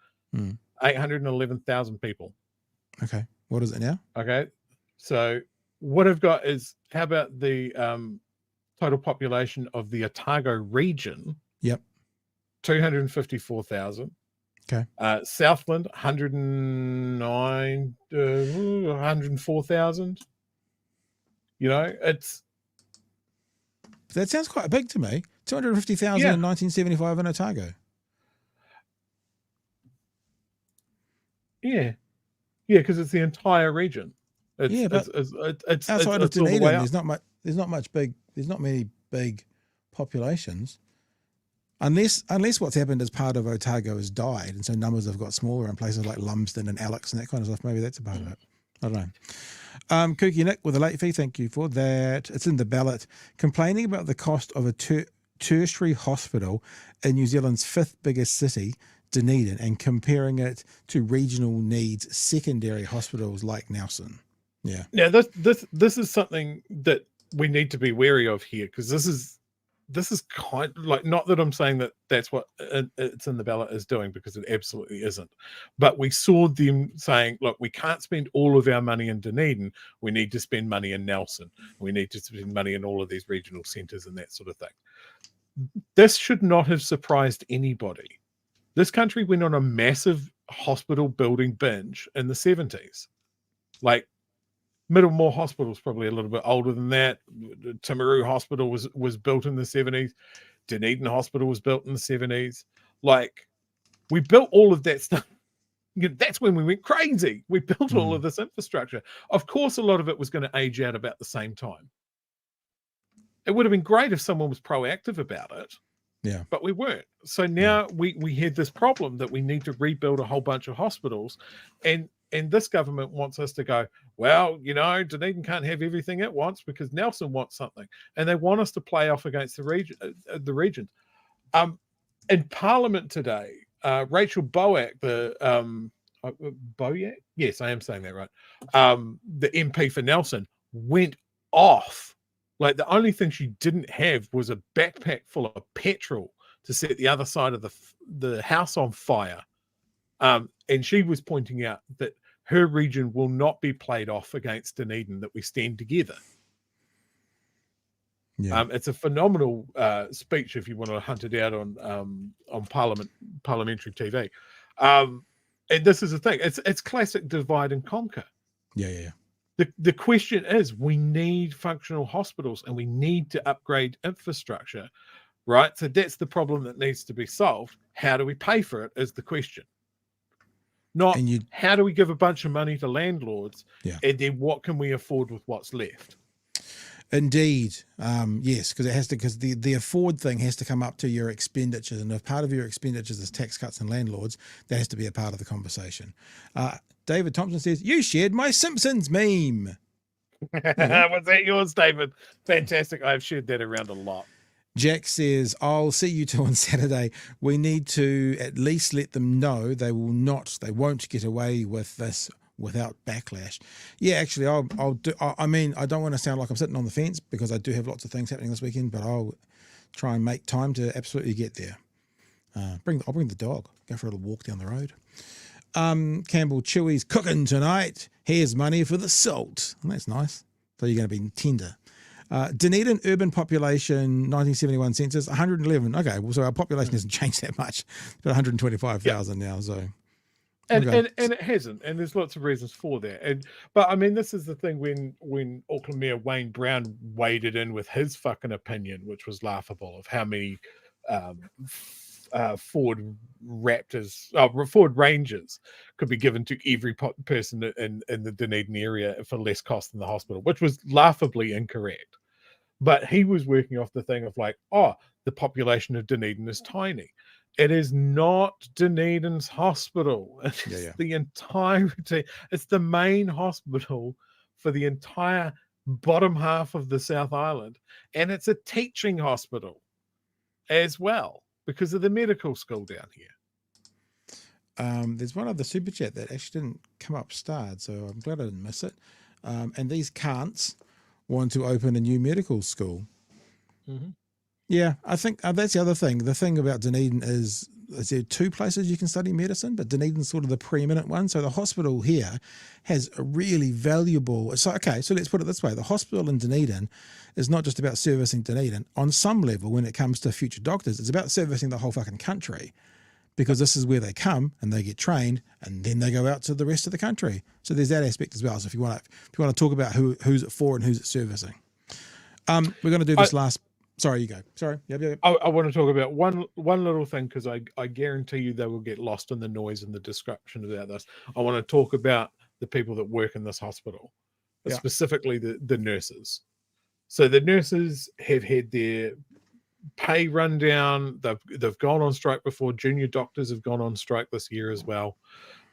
811,000 people. Okay, what is it now? Okay, so what I've got is, how about the total population of the Otago region? Yep. 254,000. Okay. Southland, 104,000. It's... That sounds quite big to me. 250,000 in 1975 in Otago. Yeah, because it's the entire region. It's outside of Dunedin, there's not many big populations. Unless what's happened is part of Otago has died, and so numbers have got smaller in places like Lumsden and Alex and that kind of stuff. Maybe that's a part of it. I don't know. Kooky Nick with a late fee, thank you for that. It's in the ballot. Complaining about the cost of a tertiary hospital in New Zealand's 5th biggest city, Dunedin, and comparing it to regional needs secondary hospitals like Nelson. Yeah. Now this is something that we need to be wary of here, because this is kind of like, not that I'm saying that that's what it's in the ballot is doing, because it absolutely isn't. But we saw them saying, look, we can't spend all of our money in Dunedin. We need to spend money in Nelson. We need to spend money in all of these regional centres and that sort of thing. This should not have surprised anybody. This country went on a massive hospital building binge in the 70s. Like, Middlemore Hospital is probably a little bit older than that. Timaru Hospital was built in the 70s. Dunedin Hospital was built in the 70s. Like, we built all of that stuff. That's when we went crazy. We built all of this infrastructure. Of course, a lot of it was going to age out about the same time. It would have been great if someone was proactive about it. Yeah. But we weren't. So now we had this problem that we need to rebuild a whole bunch of hospitals. And this government wants us to go, well, Dunedin can't have everything it wants because Nelson wants something. And they want us to play off against the regions. In Parliament today, Rachel Boyack, Boyack? Yes, I am saying that right. The MP for Nelson went off. Like, the only thing she didn't have was a backpack full of petrol to set the other side of the house on fire. And she was pointing out that her region will not be played off against Dunedin, that we stand together. Yeah. It's a phenomenal speech if you want to hunt it out on parliamentary TV. And this is the thing. It's classic divide and conquer. Yeah. The question is, we need functional hospitals and we need to upgrade infrastructure, right? So that's the problem that needs to be solved. How do we pay for it is the question. Not how do we give a bunch of money to landlords, and then what can we afford with what's left? Indeed. Yes, because the afford thing has to come up to your expenditures. And if part of your expenditures is tax cuts and landlords, that has to be a part of the conversation. David Thompson says, you shared my Simpsons meme. Was that yours, David? Fantastic. I've shared that around a lot. Jack says, I'll see you two on Saturday. We need to at least let them know they won't get away with this without backlash. Yeah, actually, I'll do. I mean, I don't want to sound like I'm sitting on the fence because I do have lots of things happening this weekend, but I'll try and make time to absolutely get there. I'll bring the dog. Go for a little walk down the road. Campbell Chewy's cooking tonight. Here's money for the salt. And that's nice. So you're going to be tender. Dunedin urban population 1971 census 111. Okay, well, so our population hasn't changed that much. It's about 125,000 now. So. And it hasn't, and there's lots of reasons for that. But I mean, this is the thing when Auckland Mayor Wayne Brown waded in with his fucking opinion, which was laughable, of how many Ford Rangers could be given to every person in the Dunedin area for less cost than the hospital, which was laughably incorrect. But he was working off the thing of like, the population of Dunedin is tiny. It is not Dunedin's hospital. It's the entirety. It's the main hospital for the entire bottom half of the South Island. And it's a teaching hospital as well because of the medical school down here. There's one other super chat that actually didn't come up starred, so I'm glad I didn't miss it. And these cants want to open a new medical school. Mm-hmm. Yeah, I think that's the other thing. The thing about Dunedin is there 2 places you can study medicine, but Dunedin's sort of the preeminent one. So the hospital here has a really valuable... So let's put it this way. The hospital in Dunedin is not just about servicing Dunedin. On some level, when it comes to future doctors, it's about servicing the whole fucking country, because this is where they come and they get trained and then they go out to the rest of the country. So there's that aspect as well. So if you want to talk about who's it for and who's it servicing. We're going to do this last... Sorry, you go. Sorry. Yep. I want to talk about one little thing, because I guarantee you they will get lost in the noise and the description about this. I want to talk about the people that work in this hospital, specifically the nurses. So the nurses have had their pay rundown. They've gone on strike before. Junior doctors have gone on strike this year as well.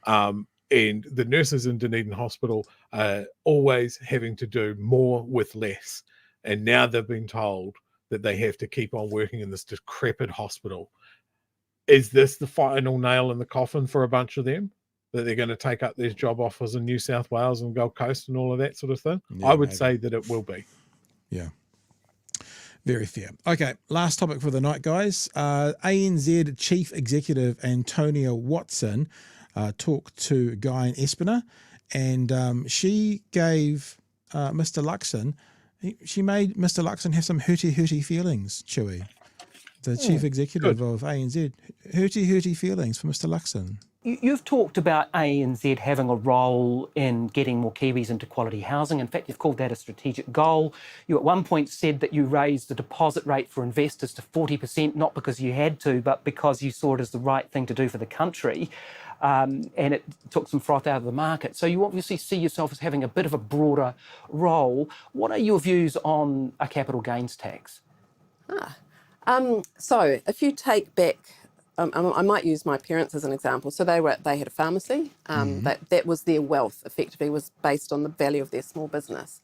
And the nurses in Dunedin Hospital are always having to do more with less. And now they've been told that they have to keep on working in this decrepit hospital. Is this the final nail in the coffin for a bunch of them? That they're going to take up these job offers in New South Wales and Gold Coast and all of that sort of thing? Yeah, I would maybe. say that it will be. Yeah. Very fair. Okay, last topic for the night, guys. ANZ Chief Executive Antonia Watson talked to Guy and Espiner, and she gave Mr. Luxon, she made Mr. Luxon have some hurty feelings, Chewy. The Chief Executive of ANZ. Hurty feelings for Mr. Luxon. You've talked about ANZ having a role in getting more Kiwis into quality housing. In fact, you've called that a strategic goal. You at one point said that you raised the deposit rate for investors to 40%, not because you had to, but because you saw it as the right thing to do for the country. And it took some froth out of the market. So you obviously see yourself as having a bit of a broader role. What are your views on a capital gains tax? So if you take back, I might use my parents as an example. So they had a pharmacy. That was their wealth, effectively, was based on the value of their small business.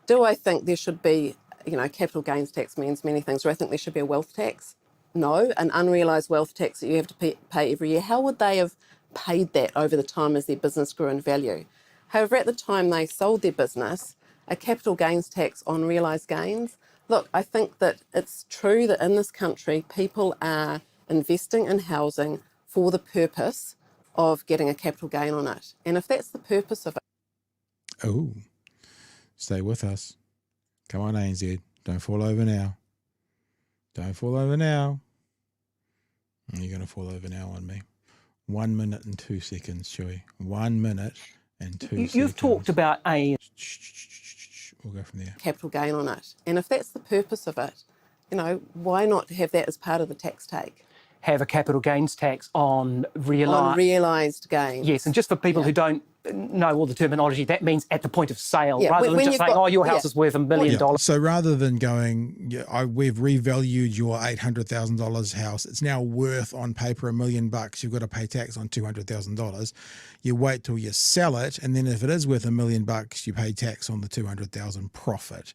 Do I think there should be, capital gains tax means many things. Do I think there should be a wealth tax? No, an unrealised wealth tax that you have to pay every year. How would they have paid that over the time as their business grew in value? However, at the time they sold their business, a capital gains tax on realised gains. Look, I think that it's true that in this country, people are investing in housing for the purpose of getting a capital gain on it. And if that's the purpose of it... Oh, stay with us. Come on, ANZ. Don't fall over now. Don't fall over now. You're going to fall over now on me. 1 minute and 2 seconds, Chewy. 1 minute and 2 seconds. You've talked about ANZ. We'll go from there. Capital gain on it. And if that's the purpose of it, why not have that as part of the tax take? Have a capital gains tax on realised gains. Yes, and just for people who don't know all the terminology, that means at the point of sale, Yeah, rather than when just you've saying, got- your house is worth $1 million. So rather than going, we've revalued your $800,000 house, it's now worth on paper $1 million. You've got to pay tax on $200,000. You wait till you sell it, and then if it is worth $1 million, you pay tax on the $200,000 profit,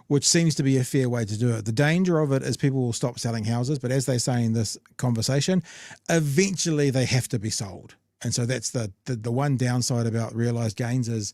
which seems to be a fair way to do it. The danger of it is people will stop selling houses, but as they say in this conversation, eventually they have to be sold. And so that's the one downside about realised gains is,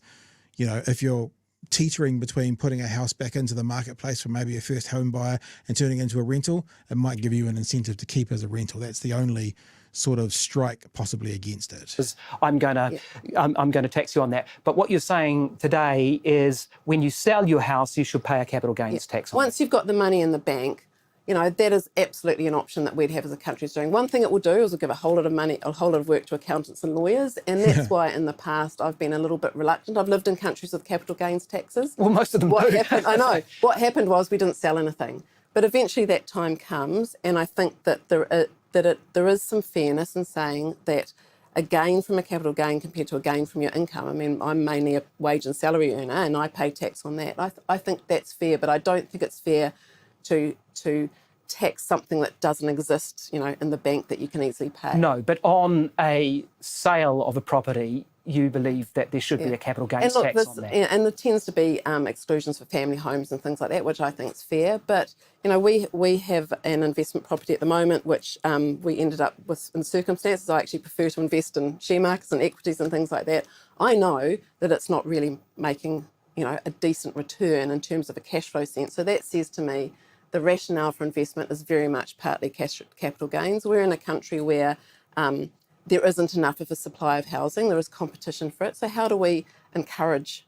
if you're teetering between putting a house back into the marketplace for maybe a first home buyer and turning it into a rental, it might give you an incentive to keep as a rental. That's the only sort of strike possibly against it. I'm going to tax you on that. But what you're saying today is when you sell your house, you should pay a capital gains tax on Once you've got the money in the bank, that is absolutely an option that we'd have as a country doing. One thing it will do is it'll give a whole lot of money, a whole lot of work to accountants and lawyers, and that's why in the past I've been a little bit reluctant. I've lived in countries with capital gains taxes. Well, most of them do. I know. What happened was we didn't sell anything. But eventually that time comes, and I think that there is some fairness in saying that a gain from a capital gain compared to a gain from your income. I mean, I'm mainly a wage and salary earner, and I pay tax on that. I think that's fair, but I don't think it's fair to tax something that doesn't exist, in the bank that you can easily pay. No, but on a sale of a property, you believe that there should be a capital gains tax on that. And there tends to be exclusions for family homes and things like that, which I think is fair. But, we have an investment property at the moment, which we ended up with in circumstances. I actually prefer to invest in share markets and equities and things like that. I know that it's not really making, a decent return in terms of a cash flow sense. So that says to me, the rationale for investment is very much partly capital gains. We're in a country where there isn't enough of a supply of housing. There is competition for it. So how do we encourage,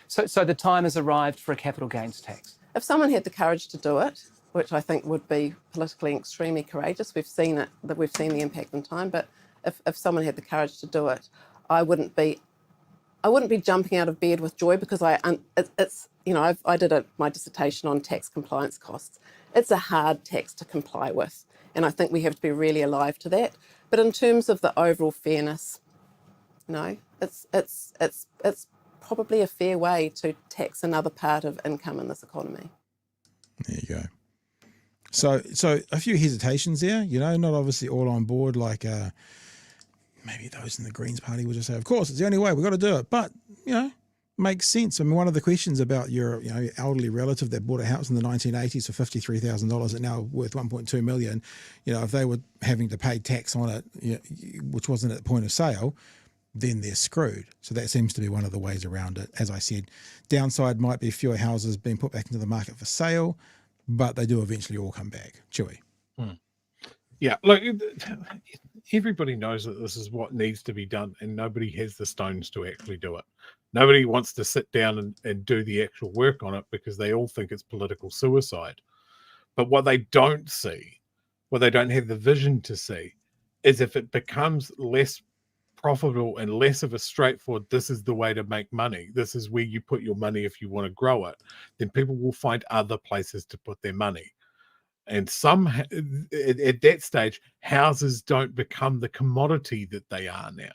So the time has arrived for a capital gains tax? If someone had the courage to do it, which I think would be politically extremely courageous, we've seen the impact in time, but if someone had the courage to do it, I wouldn't be jumping out of bed with joy because I did my dissertation on tax compliance costs. It's a hard tax to comply with, and I think we have to be really alive to that. But in terms of the overall fairness, it's probably a fair way to tax another part of income in this economy. There you go. So a few hesitations there, not obviously all on board, like maybe those in the Greens party will just say, of course, it's the only way, we've got to do it. But, makes sense. I mean, one of the questions about your elderly relative that bought a house in the 1980s for $53,000 and now worth $1.2 million, if they were having to pay tax on it, which wasn't at the point of sale, then they're screwed. So that seems to be one of the ways around it. As I said, downside might be fewer houses being put back into the market for sale, but they do eventually all come back. Chewy. Yeah, look, everybody knows that this is what needs to be done, and nobody has the stones to actually do it. Nobody wants to sit down and do the actual work on it because they all think it's political suicide. But what they don't see, what they don't have the vision to see, is if it becomes less profitable and less of a straightforward, this is the way to make money, this is where you put your money if you want to grow it, then people will find other places to put their money. And at that stage, houses don't become the commodity that they are now.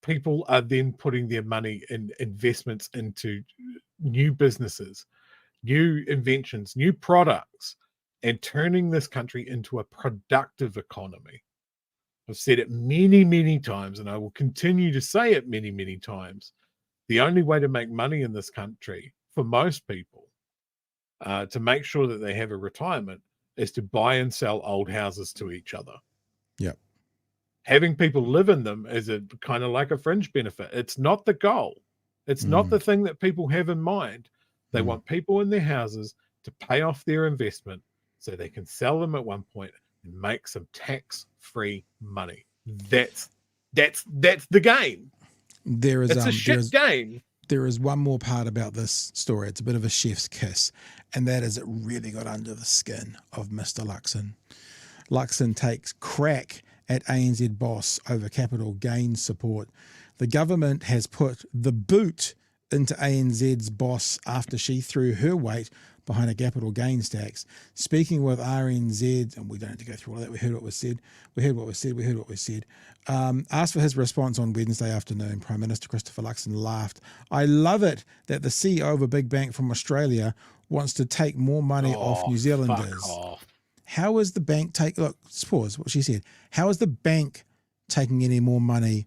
People are then putting their money in investments into new businesses, new inventions, new products, and turning this country into a productive economy. I've said it many, many times, and I will continue to say it many, many times. The only way to make money in this country, for most people, to make sure that they have a retirement, is to buy and sell old houses to each other. Yep. Having people live in them is a kind of like a fringe benefit. It's not the goal. It's not the thing that people have in mind. They want people in their houses to pay off their investment so they can sell them at one point and make some tax-free money. That's the game. It's a shit game. There is one more part about this story. It's a bit of a chef's kiss, and that is it really got under the skin of Mr. Luxon. Luxon takes crack at ANZ boss over capital gains support. The government has put the boot into ANZ's boss after she threw her weight behind a capital gains tax. Speaking with RNZ, and we don't have to go through all that, we heard what was said. Asked for his response on Wednesday afternoon. Prime Minister Christopher Luxon laughed. I love it that the CEO of a big bank from Australia wants to take more money off New Zealanders. How is the bank look, pause what she said. How is the bank taking any more money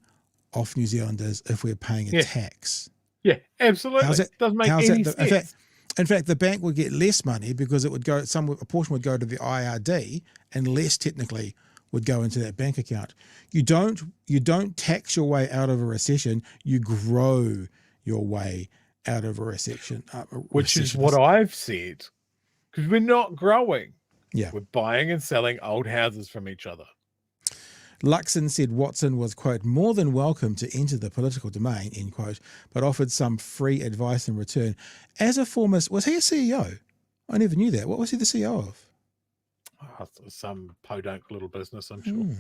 off New Zealanders if we're paying a tax? Yeah, absolutely. Doesn't make any sense. In fact, the bank would get less money because it would go, a portion would go to the IRD and less technically would go into that bank account. You don't tax your way out of a recession. You grow your way out of a recession. Which is what I've said. Because we're not growing. Yeah. We're buying and selling old houses from each other. Luxon said Watson was, quote, more than welcome to enter the political domain, end quote, but offered some free advice in return. As a former, was he a CEO? I never knew that. What was he the CEO of? Some podunk little business, I'm sure.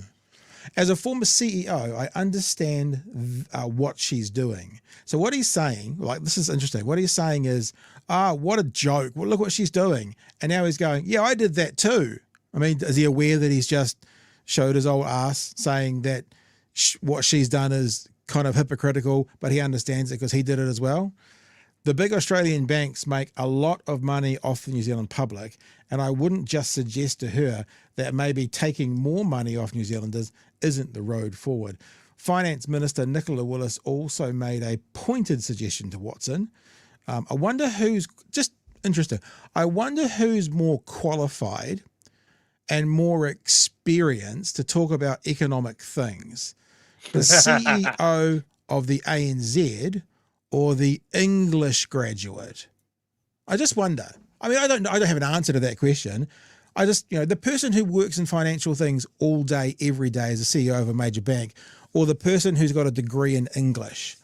As a former CEO, I understand what she's doing. So what he's saying, this is interesting. What he's saying is, what a joke. Well, look what she's doing. And now he's going, yeah, I did that too. I mean, is he aware that he's just showed his old ass saying that what she's done is kind of hypocritical, but he understands it because he did it as well? The big Australian banks make a lot of money off the New Zealand public, and I wouldn't just suggest to her that maybe taking more money off New Zealanders isn't the road forward. Finance Minister Nicola Willis also made a pointed suggestion to Watson. I wonder who's more qualified and more experienced to talk about economic things, the CEO of the ANZ or the English graduate? I just wonder. I mean, I don't have an answer to that question. I just, the person who works in financial things all day, every day as a CEO of a major bank, or the person who's got a degree in English.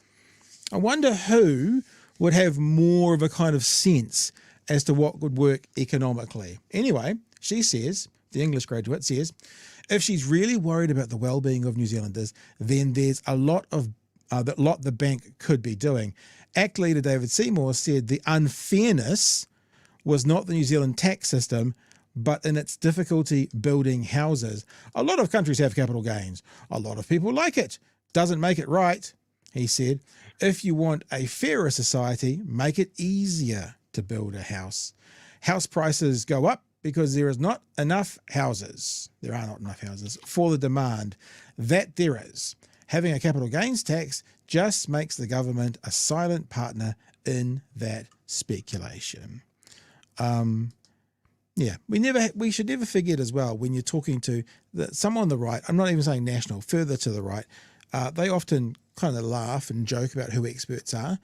I wonder who would have more of a kind of sense as to what would work economically. Anyway, she says, the English graduate says, if she's really worried about the well-being of New Zealanders, then there's a lot the bank could be doing. ACT leader David Seymour said the unfairness was not the New Zealand tax system, but in its difficulty building houses. A lot of countries have capital gains. A lot of people like it. Doesn't make it right, he said. If you want a fairer society, make it easier to build a house. House prices go up because there is not enough houses. There are not enough houses for the demand that there is. Having a capital gains tax just makes the government a silent partner in that speculation. Yeah, we should never forget as well, when you're talking to someone on the right, I'm not even saying national, further to the right, they often kind of laugh and joke about who experts are.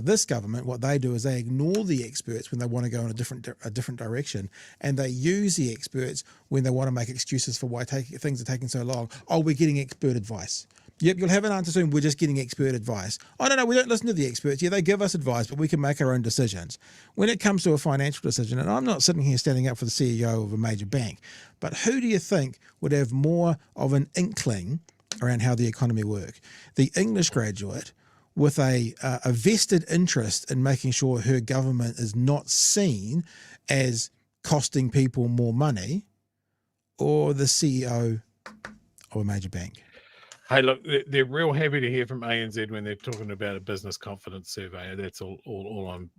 This government, what they do is they ignore the experts when they want to go in a different direction, and they use the experts when they want to make excuses for why things are taking so long. Oh, we're getting expert advice. Yep, you'll have an answer soon. We're just getting expert advice. Oh, no, we don't listen to the experts. Yeah, they give us advice, but we can make our own decisions. When it comes to a financial decision, and I'm not sitting here standing up for the CEO of a major bank, but who do you think would have more of an inkling around how the economy works? The English graduate with a vested interest in making sure her government is not seen as costing people more money, or the CEO of a major bank? Hey, look, they're real happy to hear from ANZ when they're talking about a business confidence survey. That's all I'm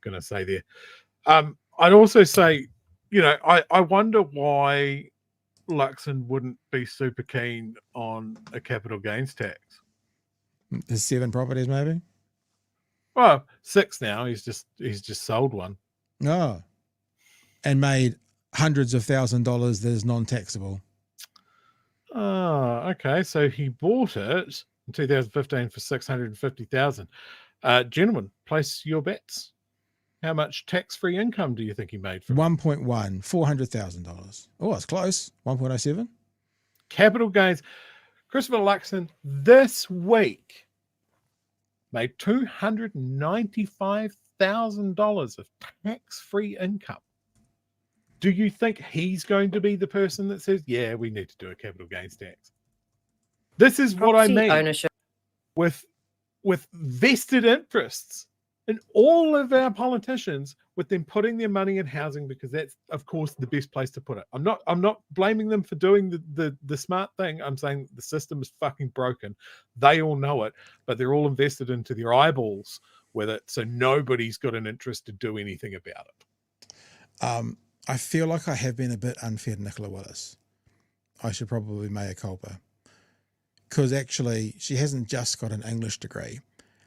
going to say there. I'd also say, I wonder why Luxon wouldn't be super keen on a capital gains tax. There's 7 properties, maybe. Well, 6 now. He's just sold one. Oh, and made hundreds of $1,000s that is non-taxable. Oh, okay. So he bought it in 2015 for $650,000. Gentlemen, place your bets. How much tax-free income do you think he made from 1.1, $400,000. Oh, it's close. 1.07. capital gains? Christopher Luxon this week made $295,000 of tax-free income. Do you think he's going to be the person that says, yeah, we need to do a capital gains tax? This is what I mean ownership with vested interests in all of our politicians, with them putting their money in housing, because that's, of course, the best place to put it. I'm not blaming them for doing the smart thing. I'm saying the system is fucking broken. They all know it, but they're all invested into their eyeballs with it, so nobody's got an interest to do anything about it. I feel like I have been a bit unfair to Nicola Willis. I should probably mea culpa. Because actually, she hasn't just got an English degree.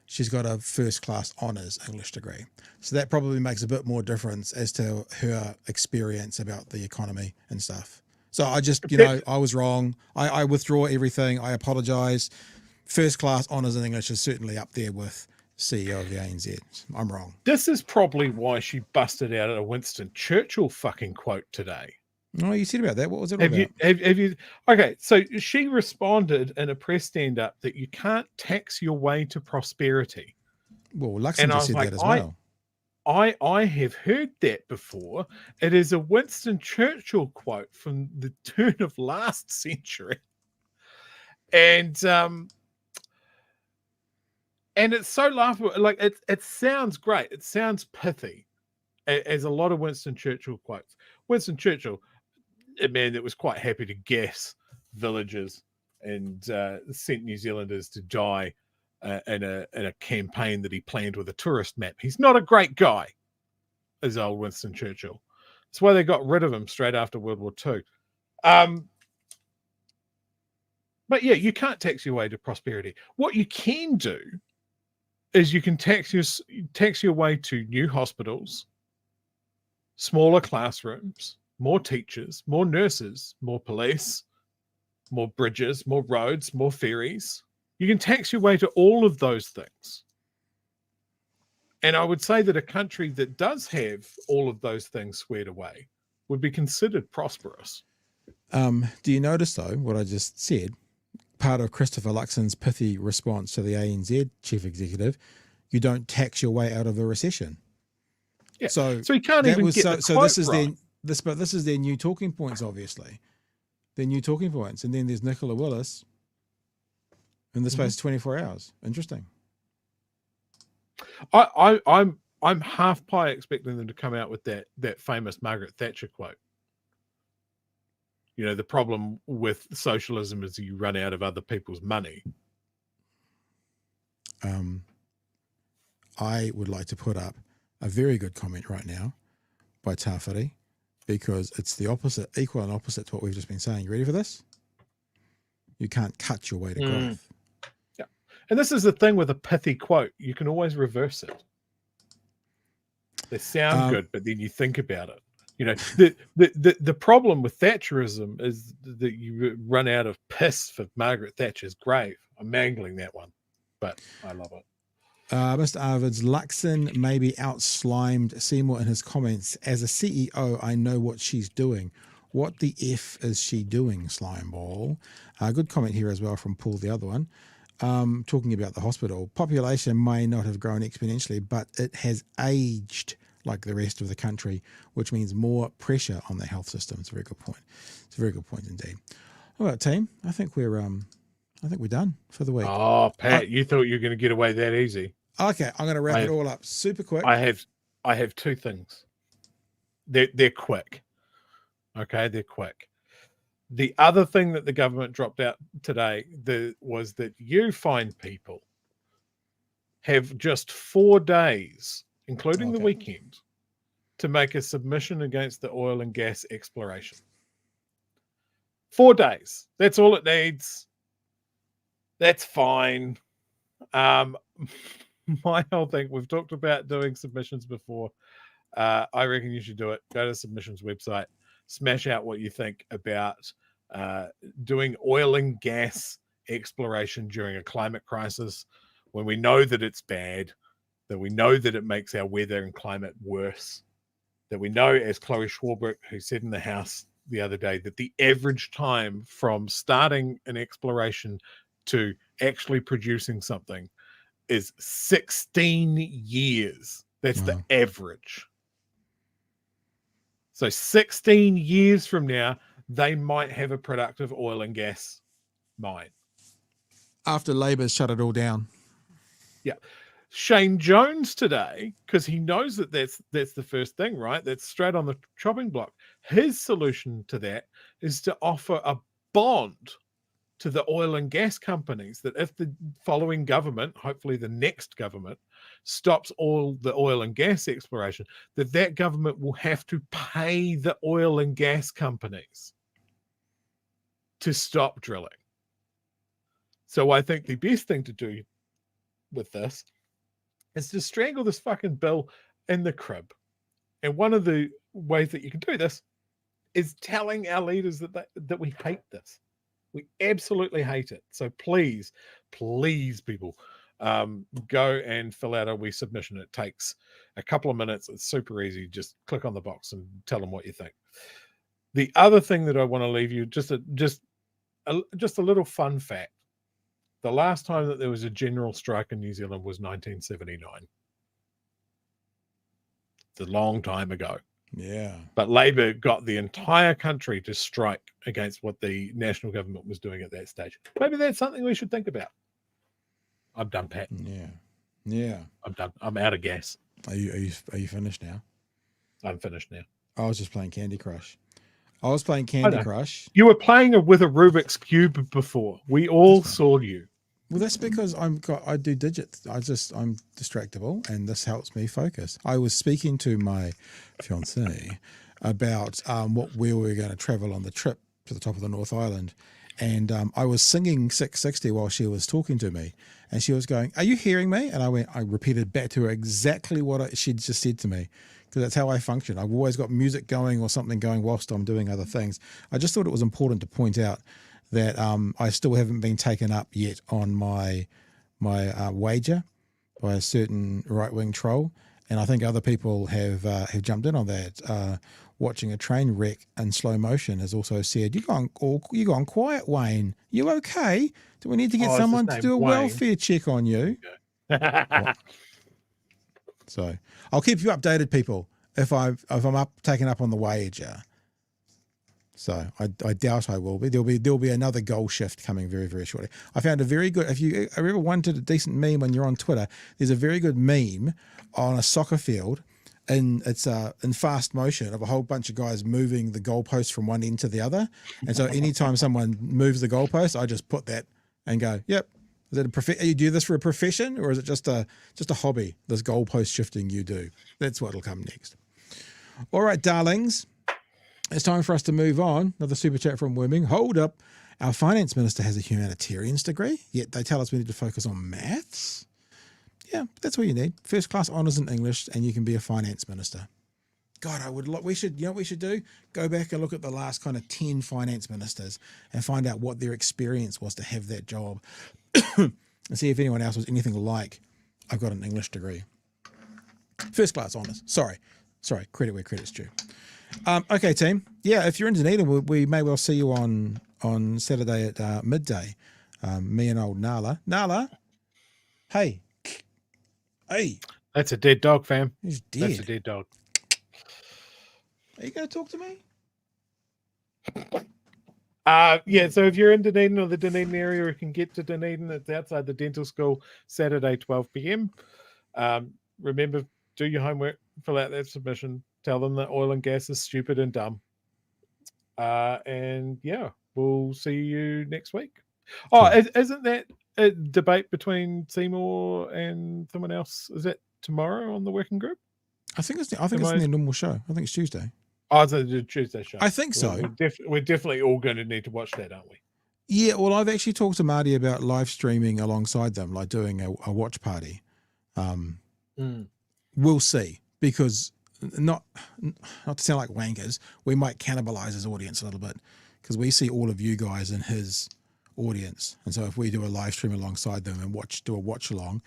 She's got a first-class honours English degree. So that probably makes a bit more difference as to her experience about the economy and stuff. So I just, I was wrong. I withdraw everything. I apologise. First-class honours in English is certainly up there with CEO of the ANZ. I'm wrong. This is probably why she busted out a Winston Churchill fucking quote today. Oh, you said about that. What was it all about? Have you? Okay, so she responded in a press stand-up that you can't tax your way to prosperity. Well, Luxon just said that as well. I have heard that before. It is a Winston Churchill quote from the turn of last century, and it's so laughable. Like it sounds great. It sounds pithy, as a lot of Winston Churchill quotes. Winston Churchill, a man that was quite happy to gas villages and sent New Zealanders to die in a campaign that he planned with a tourist map. He's not a great guy, is old Winston Churchill. That's why they got rid of him straight after World War II. But yeah, you can't tax your way to prosperity. What you can do is you can tax your way to new hospitals, smaller classrooms, more teachers, more nurses, more police, more bridges, more roads, more ferries. You can tax your way to all of those things. And I would say that a country that does have all of those things squared away would be considered prosperous. Do you notice, though, what I just said? Part of Christopher Luxon's pithy response to the ANZ chief executive, you don't tax your way out of a recession. Yeah. So he can't even get the quote this is right. This is their new talking points, obviously. Their new talking points. And then there's Nicola Willis in the space of 24 hours. Interesting. I'm half pie expecting them to come out with that famous Margaret Thatcher quote. The problem with socialism is you run out of other people's money. I would like to put up a very good comment right now by Tawhiri. because it's the opposite, equal and opposite to what we've just been saying. You ready for this? You can't cut your way to growth. Yeah. And this is the thing with a pithy quote. You can always reverse it. They sound good, but then you think about it. You know, the problem with Thatcherism is that you run out of piss for Margaret Thatcher's grave. I'm mangling that one, but I love it. Mr. Arvids, Luxon maybe out-slimed Seymour in his comments. As a CEO, I know what she's doing. What the F is she doing, Slimeball? Good comment here as well from Paul, the other one. Talking about the hospital. Population may not have grown exponentially, but it has aged like the rest of the country, which means more pressure on the health system. It's a very good point. It's a very good point indeed. All right, team. I think we're done for the week. Oh, Pat, you thought you were going to get away that easy. Okay, I'm going to wrap it all up super quick. I have two things. They're quick. Okay, they're quick. The other thing that the government dropped out today was that you fine people have just 4 days, including the weekend, to make a submission against the oil and gas exploration. 4 days. That's all it needs. That's fine. My whole thing, we've talked about doing submissions before. I reckon you should do it. Go to the submissions website, smash out what you think about doing oil and gas exploration during a climate crisis when we know that it's bad, that we know that it makes our weather and climate worse, that we know, as Chloe Schwarbrick, who said in the House the other day, that the average time from starting an exploration to actually producing something is 16 years. That's the average. So 16 years from now, they might have a productive oil and gas mine. After Labor's shut it all down. Yeah. Shane Jones today, because he knows that that's the first thing, right? That's straight on the chopping block. His solution to that is to offer a bond to the oil and gas companies that if the following government, hopefully the next government, stops all the oil and gas exploration, that government will have to pay the oil and gas companies to stop drilling. So I think the best thing to do with this is to strangle this fucking bill in the crib. And one of the ways that you can do this is telling our leaders that we hate this. We absolutely hate it. So please, people, go and fill out a wee submission. It takes a couple of minutes. It's super easy. Just click on the box and tell them what you think. The other thing that I want to leave you, just a little fun fact. The last time that there was a general strike in New Zealand was 1979. It's a long time ago. Yeah. But Labor got the entire country to strike against what the national government was doing at that stage. Maybe that's something we should think about. I'm done, Pat. Yeah. I'm done. I'm out of gas. Are you finished now? I'm finished now. I was just playing Candy Crush. Crush. You were playing with a Rubik's Cube before. We all saw you. Well, that's because I do digits. I'm distractible, and this helps me focus. I was speaking to my fiancée about where we were going to travel on the trip to the top of the North Island, and I was singing 660 while she was talking to me, and she was going, "Are you hearing me?" And I repeated back to her exactly what she'd just said to me, because that's how I function. I've always got music going or something going whilst I'm doing other things. I just thought it was important to point out that I still haven't been taken up yet on my wager by a certain right-wing troll, and I think other people have jumped in on that. Watching a train wreck in slow motion has also said, "You gone quiet, Wayne. You okay? Do we need to get someone to do a welfare check on you?" So I'll keep you updated, people, if I'm taken up on the wager. So I doubt I will be. There'll be another goal shift coming very, very shortly. I found a very good, if you ever wanted a decent meme when you're on Twitter, there's a very good meme on a soccer field, and it's in fast motion of a whole bunch of guys moving the goalpost from one end to the other. And so anytime someone moves the goalpost, I just put that and go, "Yep, is it you do this for a profession, or is it just a hobby? This goalpost shifting you do." That's what'll come next. All right, darlings. It's time for us to move on. Another super chat from Worming. Hold up. Our finance minister has a humanitarians degree, yet they tell us we need to focus on maths. Yeah, that's what you need. First class honours in English, and you can be a finance minister. God, we should, you know what we should do? Go back and look at the last kind of 10 finance ministers and find out what their experience was to have that job. And see if anyone else was anything like, I've got an English degree. First class honours. Sorry, credit where credit's due. Okay, team. Yeah, if you're in Dunedin, we may well see you on Saturday at midday. Me and old Nala. Nala, hey. That's a dead dog, fam. He's dead. That's a dead dog. Are you going to talk to me? Yeah, so if you're in Dunedin or the Dunedin area, you can get to Dunedin. It's outside the dental school, Saturday, 12 p.m. Remember, do your homework, fill out that submission, tell them that oil and gas is stupid and dumb. And yeah, we'll see you next week. Oh, isn't that a debate between Seymour and someone else? Is that tomorrow on the working group? I think it's in their normal show. I think it's Tuesday. Oh, it's the Tuesday show. I think so. We're definitely all going to need to watch that, aren't we? Yeah, well, I've actually talked to Marty about live streaming alongside them, like doing a watch party. We'll see, because not to sound like wankers, we might cannibalize his audience a little bit, because we see all of you guys in his audience, and so if we do a live stream alongside them and do a watch along,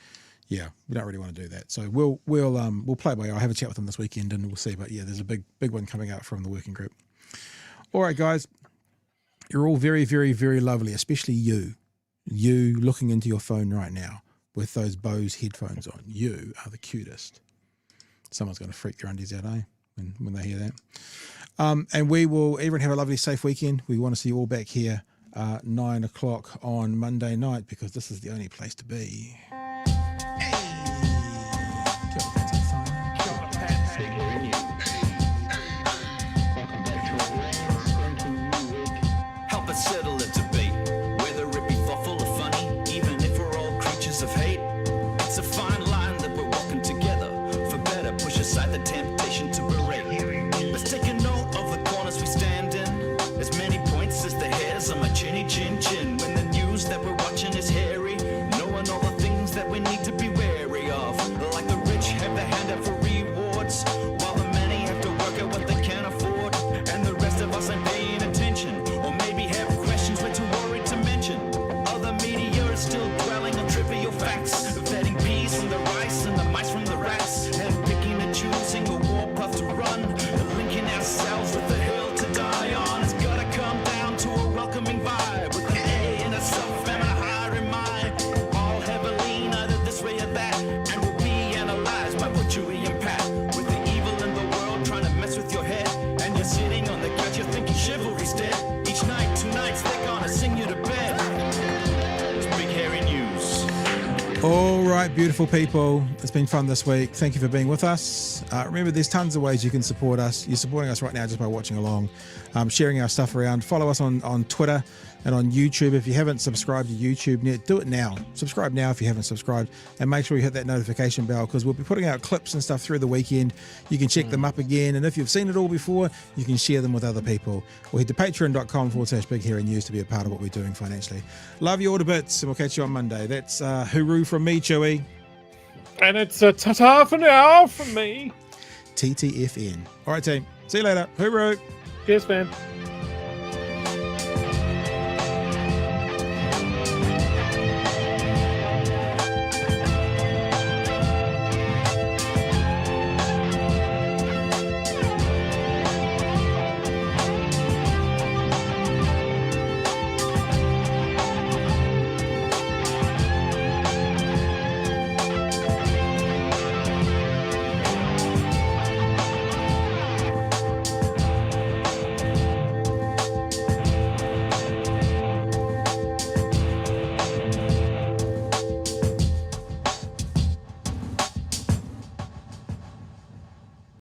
yeah, we don't really want to do that. So we'll play it by ear. I'll have a chat with them this weekend and we'll see. But yeah, there's a big one coming out from the working group. All right, guys, you're all very, very, very lovely, especially you looking into your phone right now with those Bose headphones on. You are the cutest. Someone's going to freak their undies out, when they hear that. And everyone have a lovely, safe weekend. We want to see you all back here 9 o'clock on Monday night, because this is the only place to be. Help us settle a debate, whether it be thoughtful or funny, even if we're all creatures of hate. It's a fine line that we're walking together. For better, push aside the temptation to berate. Let's take a note of the corners we stand in. As many points as the hairs on my chinny chin chin. When the news that we're watching is hairy, knowing all the things that we need to be wary of. Like the rich have the hand out for rewards, while the many have to work at what they can't afford. And the rest of us ain't paying attention, or maybe have questions we're too worried to mention. Other media is still dwelling on trivial facts, vetting peas from the rice and the mice from the rats, and picking and choosing a warpath to run, and linking ourselves with the hill to die on. It's gotta come down to a welcoming vibe, with an A and a self and a higher in mind. All have a lean either this way or that, and will be analyzed by what you impact. With the evil in the world trying to mess with your head, and you're sitting on the couch, you're thinking chivalry's dead. Each night, 2 nights, they're gonna sing you to bed. It's Big Hairy News. All right, beautiful people. It's been fun this week. Thank you for being with us. Remember, there's tons of ways you can support us. You're supporting us right now just by watching along, sharing our stuff around. Follow us on Twitter and on YouTube. If you haven't subscribed to YouTube yet, do it now. Subscribe now if you haven't subscribed, and make sure you hit that notification bell, because we'll be putting out clips and stuff through the weekend. You can check them up again, and if you've seen it all before, you can share them with other people. Or head to patreon.com/Big Hairy News to be a part of what we're doing financially. Love you all to bits, and we'll catch you on Monday. That's hooroo from me, Chewy. And it's a ta-ta for now from me. TTFN. All right, team. See you later. Hooroo. Cheers, man.